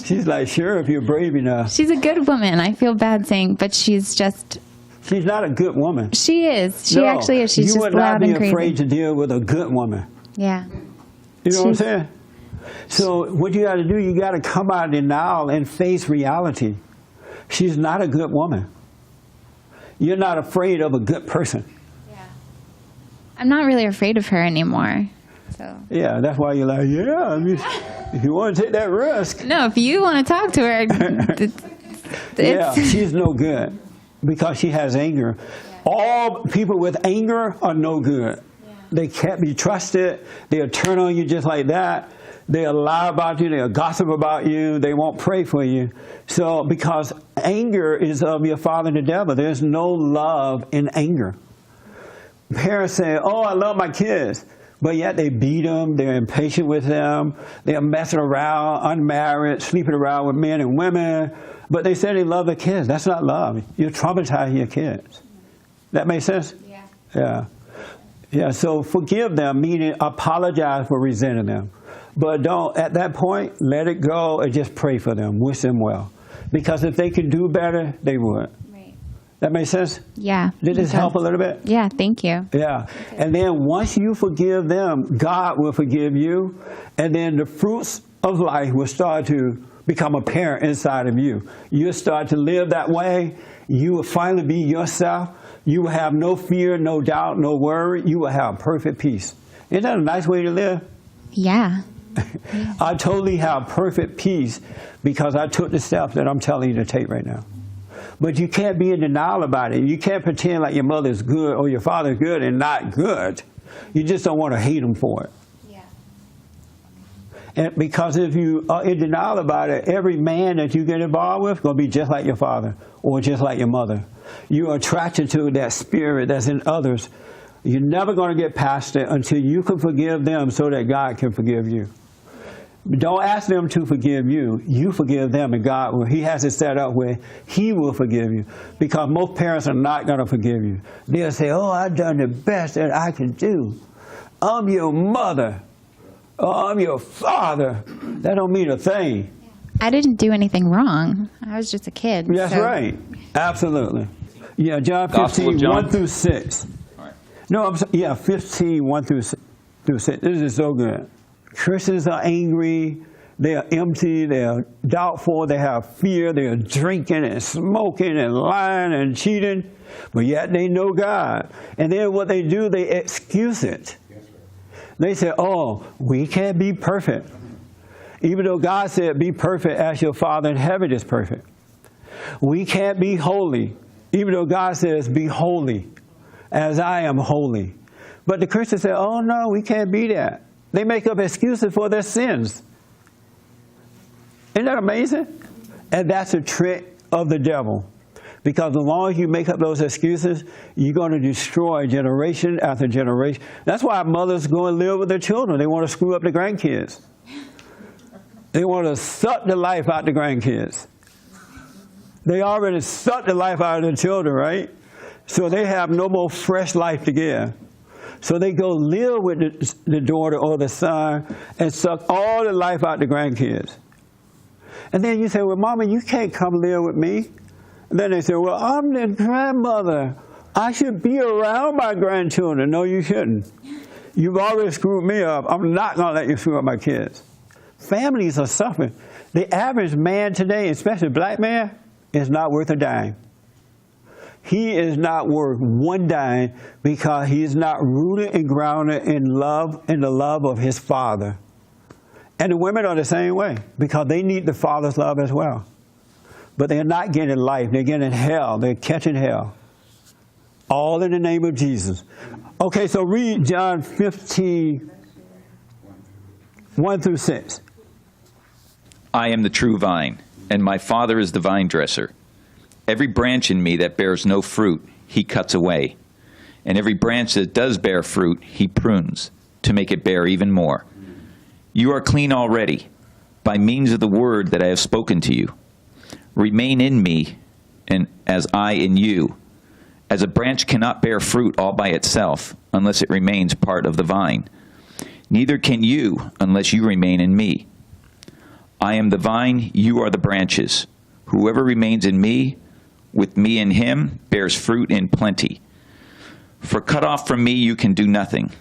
She's like, sure, if you're brave enough. She's a good woman. I feel bad saying, but she's not a good woman. She is. She actually is. She's just loud and crazy. You would not be afraid to deal with a good woman. Yeah. You know what I'm saying? So what you got to do, you got to come out of denial and face reality. She's not a good woman. You're not afraid of a good person. Yeah. I'm not really afraid of her anymore. So. Yeah, that's why you're like, yeah, I mean, if you want to take that risk. No, if you want to talk to her, yeah, she's no good because she has anger. Yeah. All people with anger are no good. Yeah. They can't be trusted. They'll turn on you just like that. They'll lie about you. They'll gossip about you. They won't pray for you. So because anger is of your father the devil, there's no love in anger. Parents say, oh, I love my kids. But yet they beat them, they're impatient with them, they're messing around, unmarried, sleeping around with men and women. But they say they love their kids. That's not love. You're traumatizing your kids. That makes sense? Yeah. Yeah. Yeah, so forgive them, meaning apologize for resenting them. But don't, at that point, let it go and just pray for them, wish them well. Because if they could do better, they would. That makes sense? Yeah. Did this help a little bit? Yeah, thank you. Yeah. And then once you forgive them, God will forgive you. And then the fruits of life will start to become apparent inside of you. You'll start to live that way. You will finally be yourself. You will have no fear, no doubt, no worry. You will have perfect peace. Isn't that a nice way to live? Yeah. I totally have perfect peace because I took the steps that I'm telling you to take right now. But you can't be in denial about it. You can't pretend like your mother is good or your father is good and not good. You just don't want to hate them for it. Yeah. And because if you are in denial about it, every man that you get involved with is going to be just like your father or just like your mother. You are attracted to that spirit that's in others. You're never going to get past it until you can forgive them so that God can forgive you. Don't ask them to forgive you. You forgive them, and God will. He has it set up where He will forgive you. Because most parents are not going to forgive you. They'll say, oh, I've done the best that I can do. I'm your mother. Oh, I'm your father. That don't mean a thing. I didn't do anything wrong. I was just a kid. That's right. Absolutely. Yeah, John 15, 1 through 6. All right. No, 15, 1 through 6. This is so good. Christians are angry, they are empty, they are doubtful, they have fear, they are drinking and smoking and lying and cheating, but yet they know God. And then what they do, they excuse it. They say, oh, we can't be perfect. Even though God said, be perfect as your Father in heaven is perfect. We can't be holy, even though God says, be holy as I am holy. But the Christians say, oh, no, we can't be that. They make up excuses for their sins. Isn't that amazing? And that's a trick of the devil. Because as long as you make up those excuses, you're going to destroy generation after generation. That's why mothers go and live with their children. They want to screw up the grandkids. They want to suck the life out the grandkids. They already sucked the life out of the children, right? So they have no more fresh life to give. So they go live with the daughter or the son and suck all the life out the grandkids. And then you say, well, Mama, you can't come live with me. And then they say, well, I'm the grandmother. I should be around my grandchildren. No, you shouldn't. You've already screwed me up. I'm not going to let you screw up my kids. Families are suffering. The average man today, especially black man, is not worth a dime. he is not worth one dime because he is not rooted and grounded in love, in the love of his Father. And the women are the same way because they need the Father's love as well. But they're not getting life. They're getting hell. They're catching hell. All in the name of Jesus. Okay, so read John 15, 1 through 6. I am the true vine, and my Father is the vine dresser. Every branch in me that bears no fruit, he cuts away. And every branch that does bear fruit, he prunes, to make it bear even more. You are clean already, by means of the word that I have spoken to you. Remain in me, and as I in you. As a branch cannot bear fruit all by itself, unless it remains part of the vine. Neither can you, unless you remain in me. I am the vine, you are the branches. Whoever remains in me, with me in him, bears fruit in plenty. For cut off from me you can do nothing.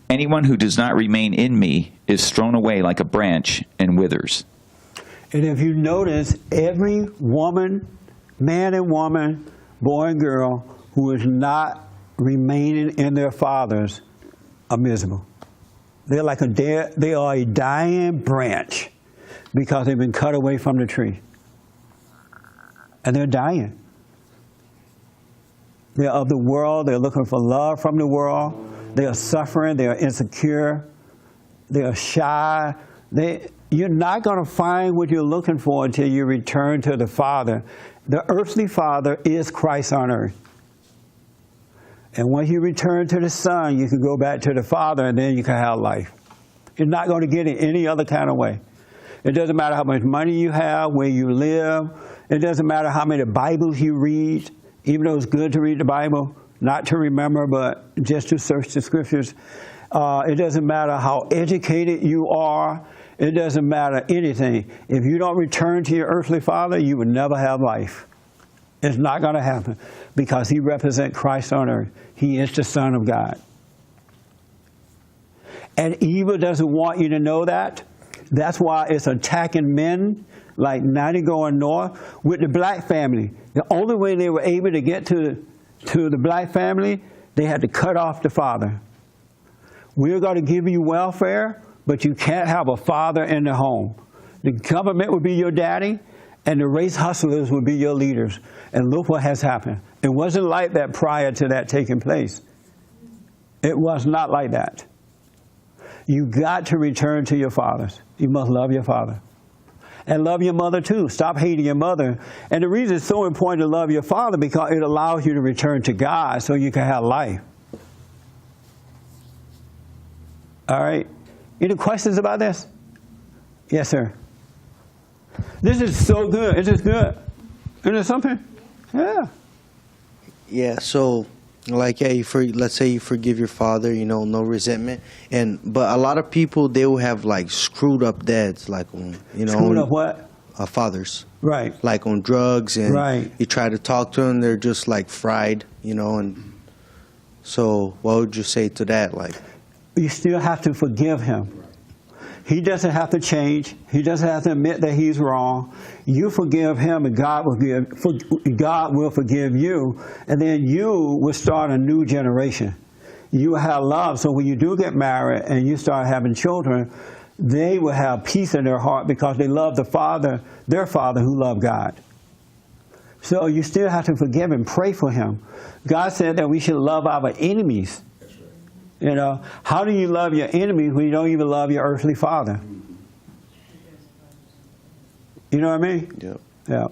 Anyone who does not remain in me is thrown away like a branch and withers. And if you notice, every woman, man and woman, boy and girl, who is not remaining in their fathers are miserable. They are a dying branch because they've been cut away from the tree. And they're dying. They're of the world. They're looking for love from the world. They are suffering. They are insecure. They are shy. You're not going to find what you're looking for until you return to the Father. The earthly Father is Christ on earth. And once you return to the Son, you can go back to the Father, and then you can have life. You're not going to get it any other kind of way. It doesn't matter how much money you have, where you live. It doesn't matter how many Bibles you read, even though it's good to read the Bible, not to remember, but just to search the Scriptures. It doesn't matter how educated you are. It doesn't matter anything. If you don't return to your earthly father, you will never have life. It's not going to happen because he represents Christ on earth. He is the Son of God. And evil doesn't want you to know that. That's why it's attacking men like 90 going north with the black family. The only way they were able to get to the black family, they had to cut off the father. We're going to give you welfare, but you can't have a father in the home. The government will be your daddy, and the race hustlers will be your leaders. And look what has happened. It wasn't like that prior to that taking place. It was not like that. You got to return to your fathers. You must love your father. And love your mother too. Stop hating your mother. And the reason it's so important to love your father because it allows you to return to God so you can have life. All right. Any questions about this? Yes, sir. This is so good. Is this good? Is it something? Yeah. Yeah, so like let's say you forgive your father, no resentment, but a lot of people, they will have like screwed up dads, like screwed up what? Fathers, right? Like on drugs, and right. You try to talk to them, they're just like fried, and so what would you say to that? Like, you still have to forgive him. He doesn't have to change. He doesn't have to admit that he's wrong. You forgive him, and God will forgive you, and then you will start a new generation. You will have love, so when you do get married and you start having children, they will have peace in their heart because they love their father who loved God. So you still have to forgive him, pray for him. God said that we should love our enemies. How do you love your enemies when you don't even love your earthly father? You know what I mean? Yep. Yeah.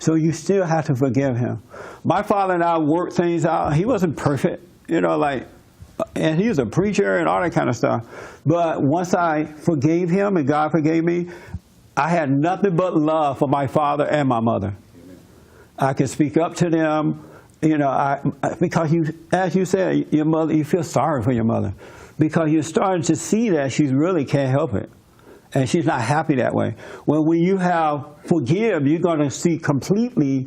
So you still have to forgive him. My father and I worked things out. He wasn't perfect, and he was a preacher and all that kind of stuff. But once I forgave him and God forgave me, I had nothing but love for my father and my mother. I could speak up to them. Because as you said, your mother, you feel sorry for your mother because you're starting to see that she really can't help it. And she's not happy that way. Well, when you have forgive, you're going to see completely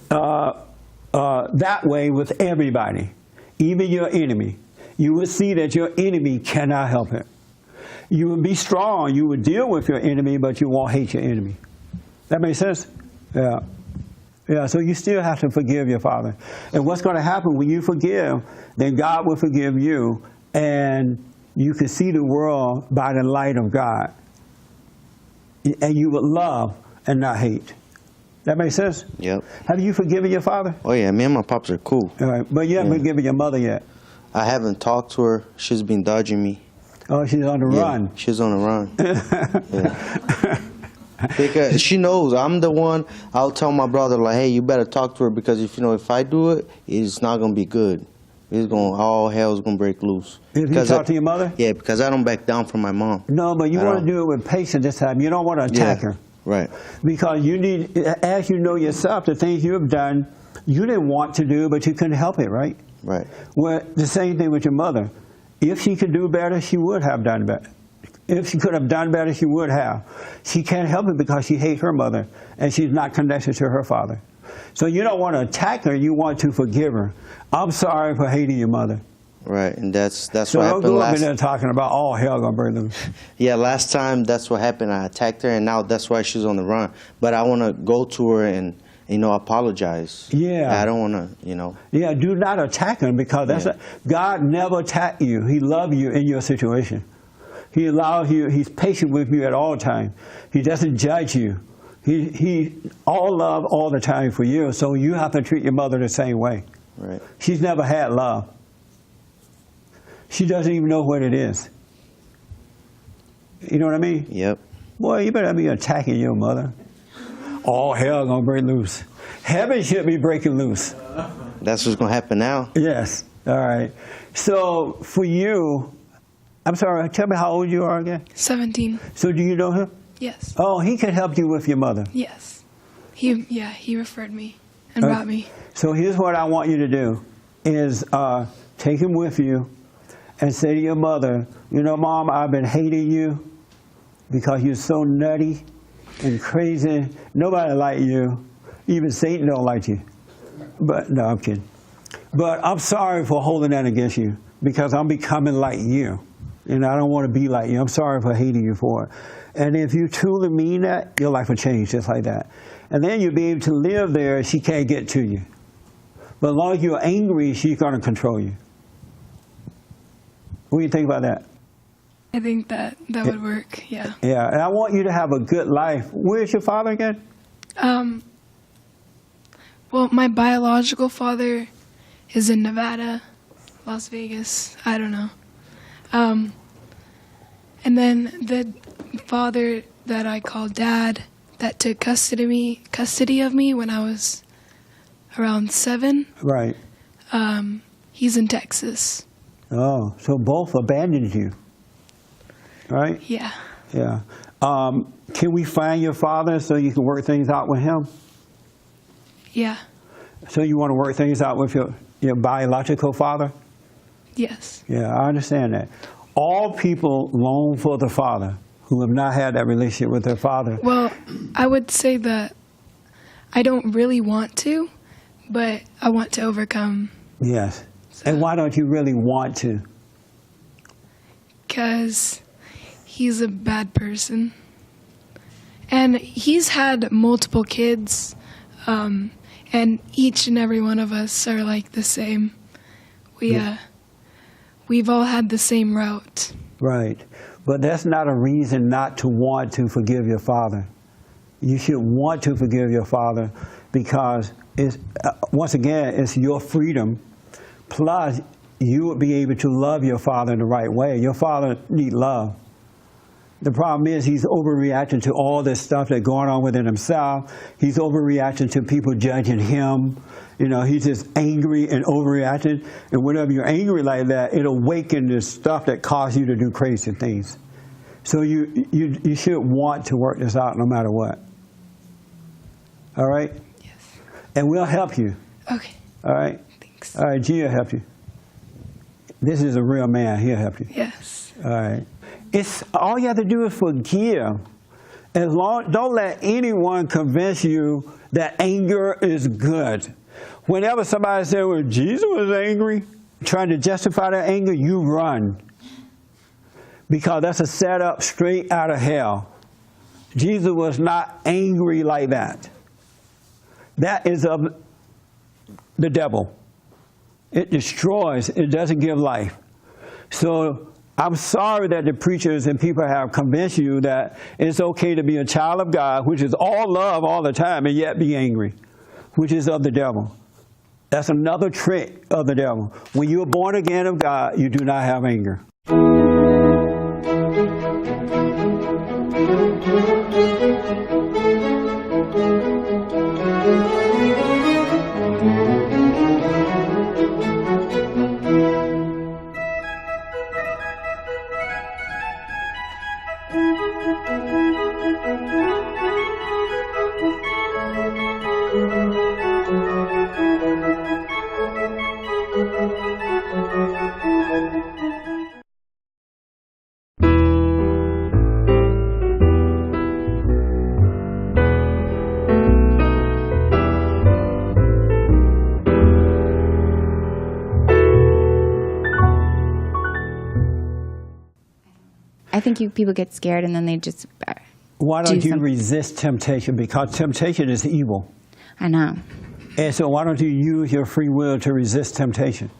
that way with everybody, even your enemy. You will see that your enemy cannot help it. You will be strong. You will deal with your enemy, but you won't hate your enemy. That makes sense? Yeah. Yeah, so you still have to forgive your father. And what's going to happen when you forgive, then God will forgive you, and you can see the world by the light of God. And you will love and not hate. That makes sense? Yep. Have you forgiven your father? Oh yeah, me and my pops are cool. All right, but you haven't forgiven your mother yet. I haven't talked to her. She's been dodging me. Oh, she's on the run. She's on the run. Yeah. Because she knows I'm the one. I'll tell my brother like, hey, you better talk to her because if I do it, it's not gonna be good. It's going all hell's gonna break loose. If you talk to your mother? Yeah, because I don't back down from my mom. No, but you want to do it with patience this time. You don't want to attack her. Right. Because you need, as you know yourself, the things you have done, you didn't want to do, but you couldn't help it, right? Right. Well, the same thing with your mother. If she could do better, she would have done better. If she could have done better, she would have. She can't help it because she hates her mother, and she's not connected to her father. So you don't want to attack her, you want to forgive her. I'm sorry for hating your mother. Right, and that's So what don't happened go up in last. there talking about all hell gonna burn loose. Yeah, last time that's what happened. I attacked her, and now that's why she's on the run. But I want to go to her and apologize. Yeah. I don't want to, Yeah, do not attack him because God never attacked you. He loves you in your situation. He allows you. He's patient with you at all times. He doesn't judge you. He all love all the time for you. So you have to treat your mother the same way. Right. She's never had love. She doesn't even know what it is. You know what I mean? Yep. Boy, you better be attacking your mother. All hell gonna break loose. Heaven should be breaking loose. That's what's gonna happen now. Yes. All right. So for you, I'm sorry. Tell me how old you are again. 17. So do you know him? Yes. Oh, he can help you with your mother. Yes. He referred me and brought me. So here's what I want you to do: is take him with you, and say to your mother, Mom, I've been hating you because you're so nutty and crazy. Nobody like you. Even Satan don't like you. But no, I'm kidding. But I'm sorry for holding that against you because I'm becoming like you, and I don't want to be like you. I'm sorry for hating you for it. And if you truly mean that, your life will change just like that. And then you'll be able to live there. She can't get to you. But as long as you're angry, she's going to control you. What do you think about that? I think that would work. Yeah. Yeah, and I want you to have a good life. Where's your father again? Well, my biological father is in Nevada, Las Vegas. I don't know. And then the father that I call Dad, that took custody of me when I was around 7. Right. He's in Texas. Oh, so both abandoned you, right? Yeah. Yeah. Can we find your father so you can work things out with him? Yeah. So you want to work things out with your biological father? Yes. Yeah, I understand that. All people long for the father who have not had that relationship with their father. Well, I would say that I don't really want to, but I want to overcome. Yes. And why don't you really want to? Because he's a bad person. And he's had multiple kids, and each and every one of us are like the same. We've all had the same route. Right. But that's not a reason not to want to forgive your father. You should want to forgive your father because, once again, it's your freedom. Plus, you would be able to love your father in the right way. Your father needs love. The problem is he's overreacting to all this stuff that's going on within himself. He's overreacting to people judging him. He's just angry and overreacting. And whenever you're angry like that, it awakens the stuff that causes you to do crazy things. So you should want to work this out no matter what. All right? Yes. And we'll help you. Okay. All right? Thanks. All right, G will help you. This is a real man. He'll help you. Yes. All right. It's all you have to do is forgive. Don't let anyone convince you that anger is good. Whenever somebody says, well, Jesus was angry, trying to justify that anger, you run. Because that's a setup straight out of hell. Jesus was not angry like that. that is of the devil. It destroys. It doesn't give life. So I'm sorry that the preachers and people have convinced you that it's okay to be a child of God, which is all love all the time, and yet be angry, which is of the devil. That's another trick of the devil. When you are born again of God, you do not have anger. I think people get scared and then they just Why don't do you something. resist temptation? Because temptation is evil. I know. And so why don't you use your free will to resist temptation?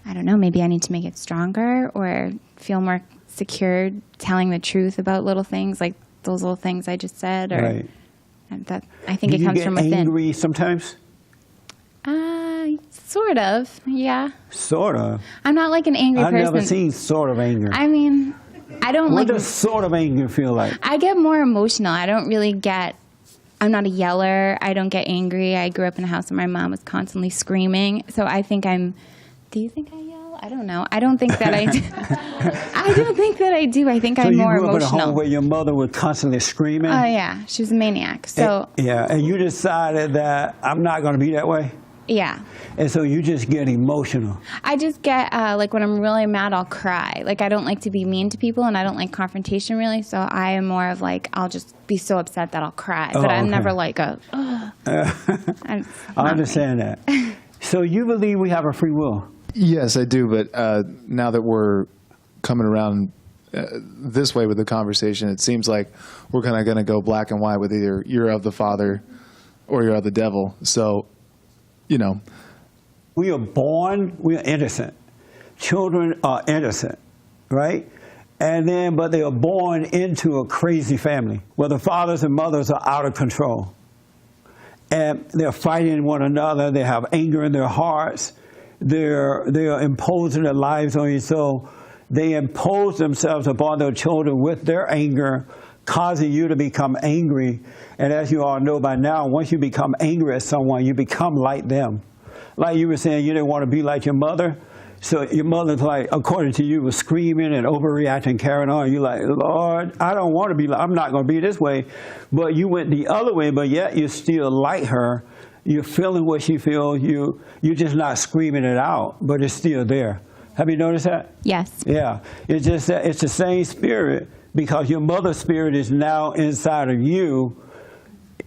I don't know, maybe I need to make it stronger or feel more secure telling the truth about little things like those little things I just said. Or Right. that, I think Do it you comes get from within. angry sometimes? Sort of, yeah. Sort of. I'm not like an angry I've person. never seen sort of anger. I mean, I don't What like. does sort of anger feel like? I get more emotional. I don't really get. I'm not a yeller. I don't get angry. I grew up in a house where my mom was constantly screaming. So I think I'm. Do you think I yell? I don't know. I don't think that I do. I don't think that I do. I think So I'm you more grew up in a home emotional. where your mother was constantly screaming? Oh yeah, she was a maniac. So Yeah, and you decided that I'm not going to be that way? yeah. And so you just get emotional. I just get, like, when I'm really mad, I'll cry. Like, I don't like to be mean to people, and I don't like confrontation, really. So I am more of, like, I'll just be so upset that I'll cry. But I'm okay. never like a, ugh. I understand that. So you believe we have a free will? Yes, I do. But now that we're coming around this way with the conversation, it seems like we're kind of going to go black and white with either you're of the Father or you're of the devil. So, you know. We are born, we are innocent. Children are innocent, right? But they are born into a crazy family where the fathers and mothers are out of control. And they're fighting one another. They have anger in their hearts. They are imposing their lives on you. So they impose themselves upon their children with their anger, causing you to become angry. And as you all know by now, once you become angry at someone, you become like them. Like you were saying, you didn't want to be like your mother. So your mother's like, according to you, was screaming and overreacting, carrying on. You're like, Lord, I don't want to be like, I'm not going to be this way. But you went the other way, but yet you're still like her. You're feeling what she feels. You're just not screaming it out, but it's still there. Have you noticed that? Yes. Yeah. It's just that it's the same spirit because your mother's spirit is now inside of you.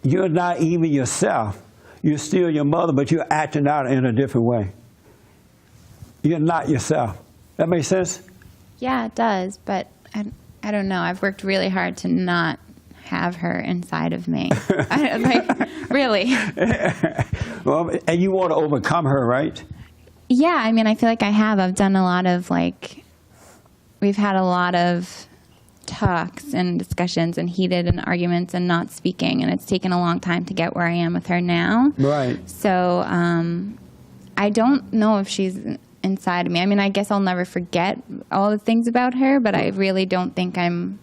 You're not even yourself. You're still your mother, but you're acting out in a different way. You're not yourself. That makes sense? Yeah, it does. But I don't know. I've worked really hard to not have her inside of me. Really. Well, and you want to overcome her, right? Yeah, I mean, I feel like I have. I've done a lot of, we've had a lot of talks and discussions and heated and arguments and not speaking, and it's taken a long time to get where I am with her now. Right. So I don't know if she's inside of me. I mean, I guess I'll never forget all the things about her, but I really don't think I'm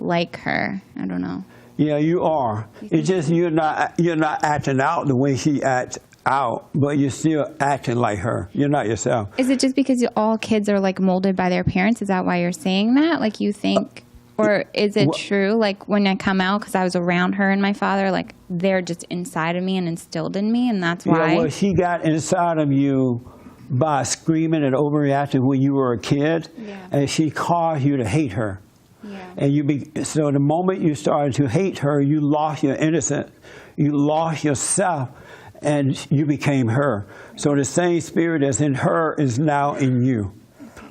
like her. I don't know. Yeah, you are. It's just you're not acting out the way she acts out, but you're still acting like her. You're not yourself. Is it just because all kids are molded by their parents? Is that why you're saying that? You think, or is it true? When I come out, because I was around her and my father, they're just inside of me and instilled in me, and that's why. Yeah, well, she got inside of you by screaming and overreacting when you were a kid, and she caused you to hate her. Yeah. And so the moment you started to hate her, you lost your innocence, you lost yourself, and you became her. So the same spirit that's in her is now in you.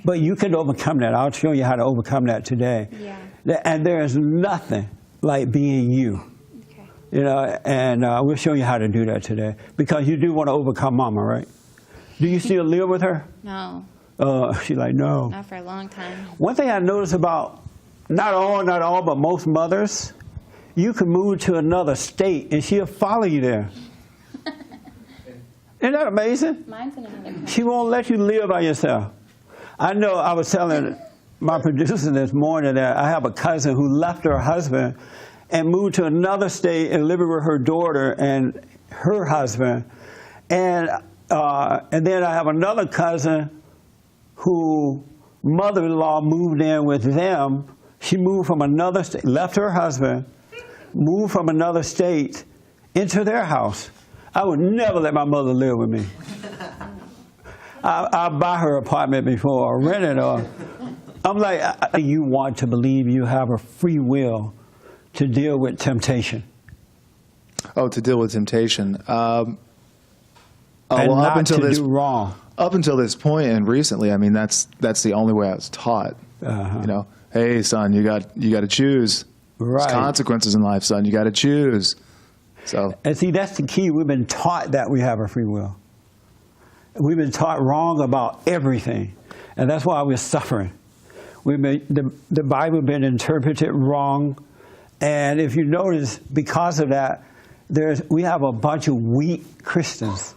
But you can overcome that. I'll show you how to overcome that today. Yeah. And there is nothing like being you. Okay. You know, and we'll show you how to do that today. Because you do want to overcome mama, right? Do you still live with her? No, She's like, no. not for a long time. One thing I noticed about, not all, but most mothers, you can move to another state and she'll follow you there. Isn't that amazing? Mine's in another country. She won't let you live by yourself. I know I was telling my producer this morning that I have a cousin who left her husband and moved to another state and living with her daughter and her husband. And then I have another cousin who mother-in-law moved in with them. She moved from another state, left her husband, moved from another state into their house. I would never let my mother live with me. I'll buy her apartment before or rent it. Or I'm like, you want to believe you have a free will to deal with temptation. Oh, to deal with temptation. And not to do wrong. Up until this point and recently, I mean, that's the only way I was taught. Uh-huh. You know, hey, son, you got to choose. Right. There's consequences in life, son. You got to choose. So. And see, that's the key. We've been taught that we have a free will. We've been taught wrong about everything, and that's why we're suffering. The Bible been interpreted wrong, and if you notice, because of that, we have a bunch of weak Christians.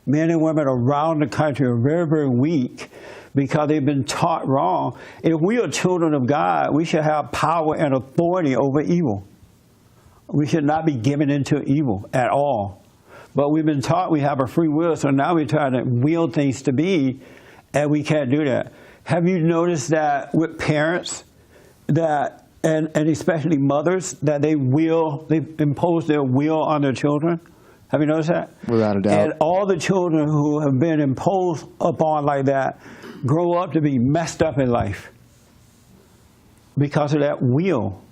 Men and women around the country are very, very weak because they've been taught wrong. If we are children of God, we should have power and authority over evil. We should not be given into evil at all. But we've been taught we have a free will, so now we're trying to will things to be, and we can't do that. Have you noticed that with parents, that and especially mothers, that they impose their will on their children? Have you noticed that? Without a doubt. And all the children who have been imposed upon like that grow up to be messed up in life because of that will.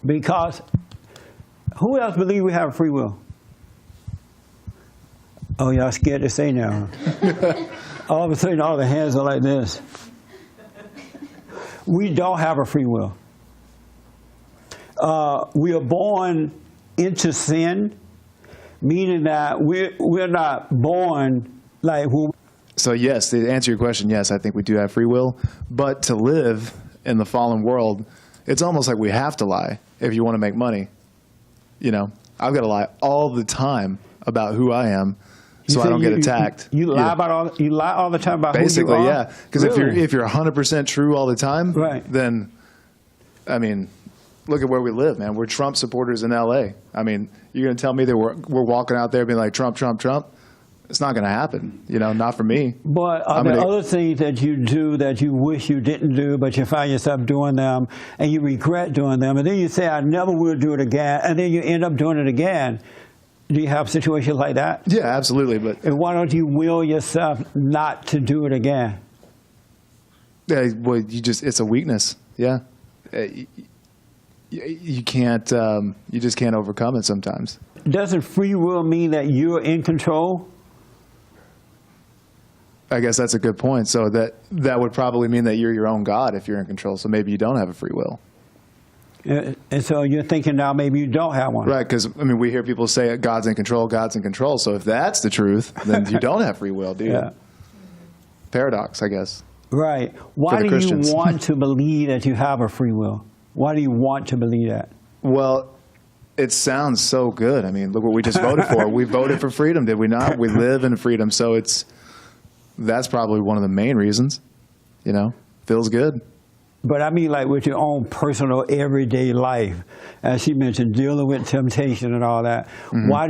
Because who else believes we have free will? Oh, y'all scared to say now. All of a sudden, all the hands are like this. We don't have a free will. We are born into sin, meaning that we're not born like who. So yes, to answer your question, yes, I think we do have free will. But to live in the fallen world, it's almost like we have to lie if you want to make money. You know, I've got to lie all the time about who I am, so I don't get attacked. You lie all the time about basically, who you are? yeah. Because Really? if you're 100% true all the time, right, then, I mean, look at where we live, man. We're Trump supporters in L.A. I mean, you're going to tell me that we're walking out there being like Trump, Trump, Trump? It's not going to happen, you know, not for me. But are there other things that you do that you wish you didn't do, but you find yourself doing them, and you regret doing them, and then you say, I never will do it again, and then you end up doing it again? Do you have situations like that? Yeah, absolutely. But and why don't you will yourself not to do it again? Yeah, well, it's a weakness. Yeah. You can't, you just can't overcome it sometimes. Doesn't free will mean that you're in control? I guess that's a good point. So that would probably mean that you're your own God if you're in control. So maybe you don't have a free will. And so you're thinking now maybe you don't have one. Right, because, I mean, we hear people say God's in control, God's in control. So if that's the truth, then you don't have free will, do you? Yeah. Paradox, I guess. Right. Why do you want to believe that you have a free will? Why do you want to believe that? Well, it sounds so good. I mean, look what we just voted for. We voted for freedom, did we not? We live in freedom. So that's probably one of the main reasons, you know, feels good. But I mean, like with your own personal everyday life, as she mentioned, dealing with temptation and all that. Mm-hmm. Why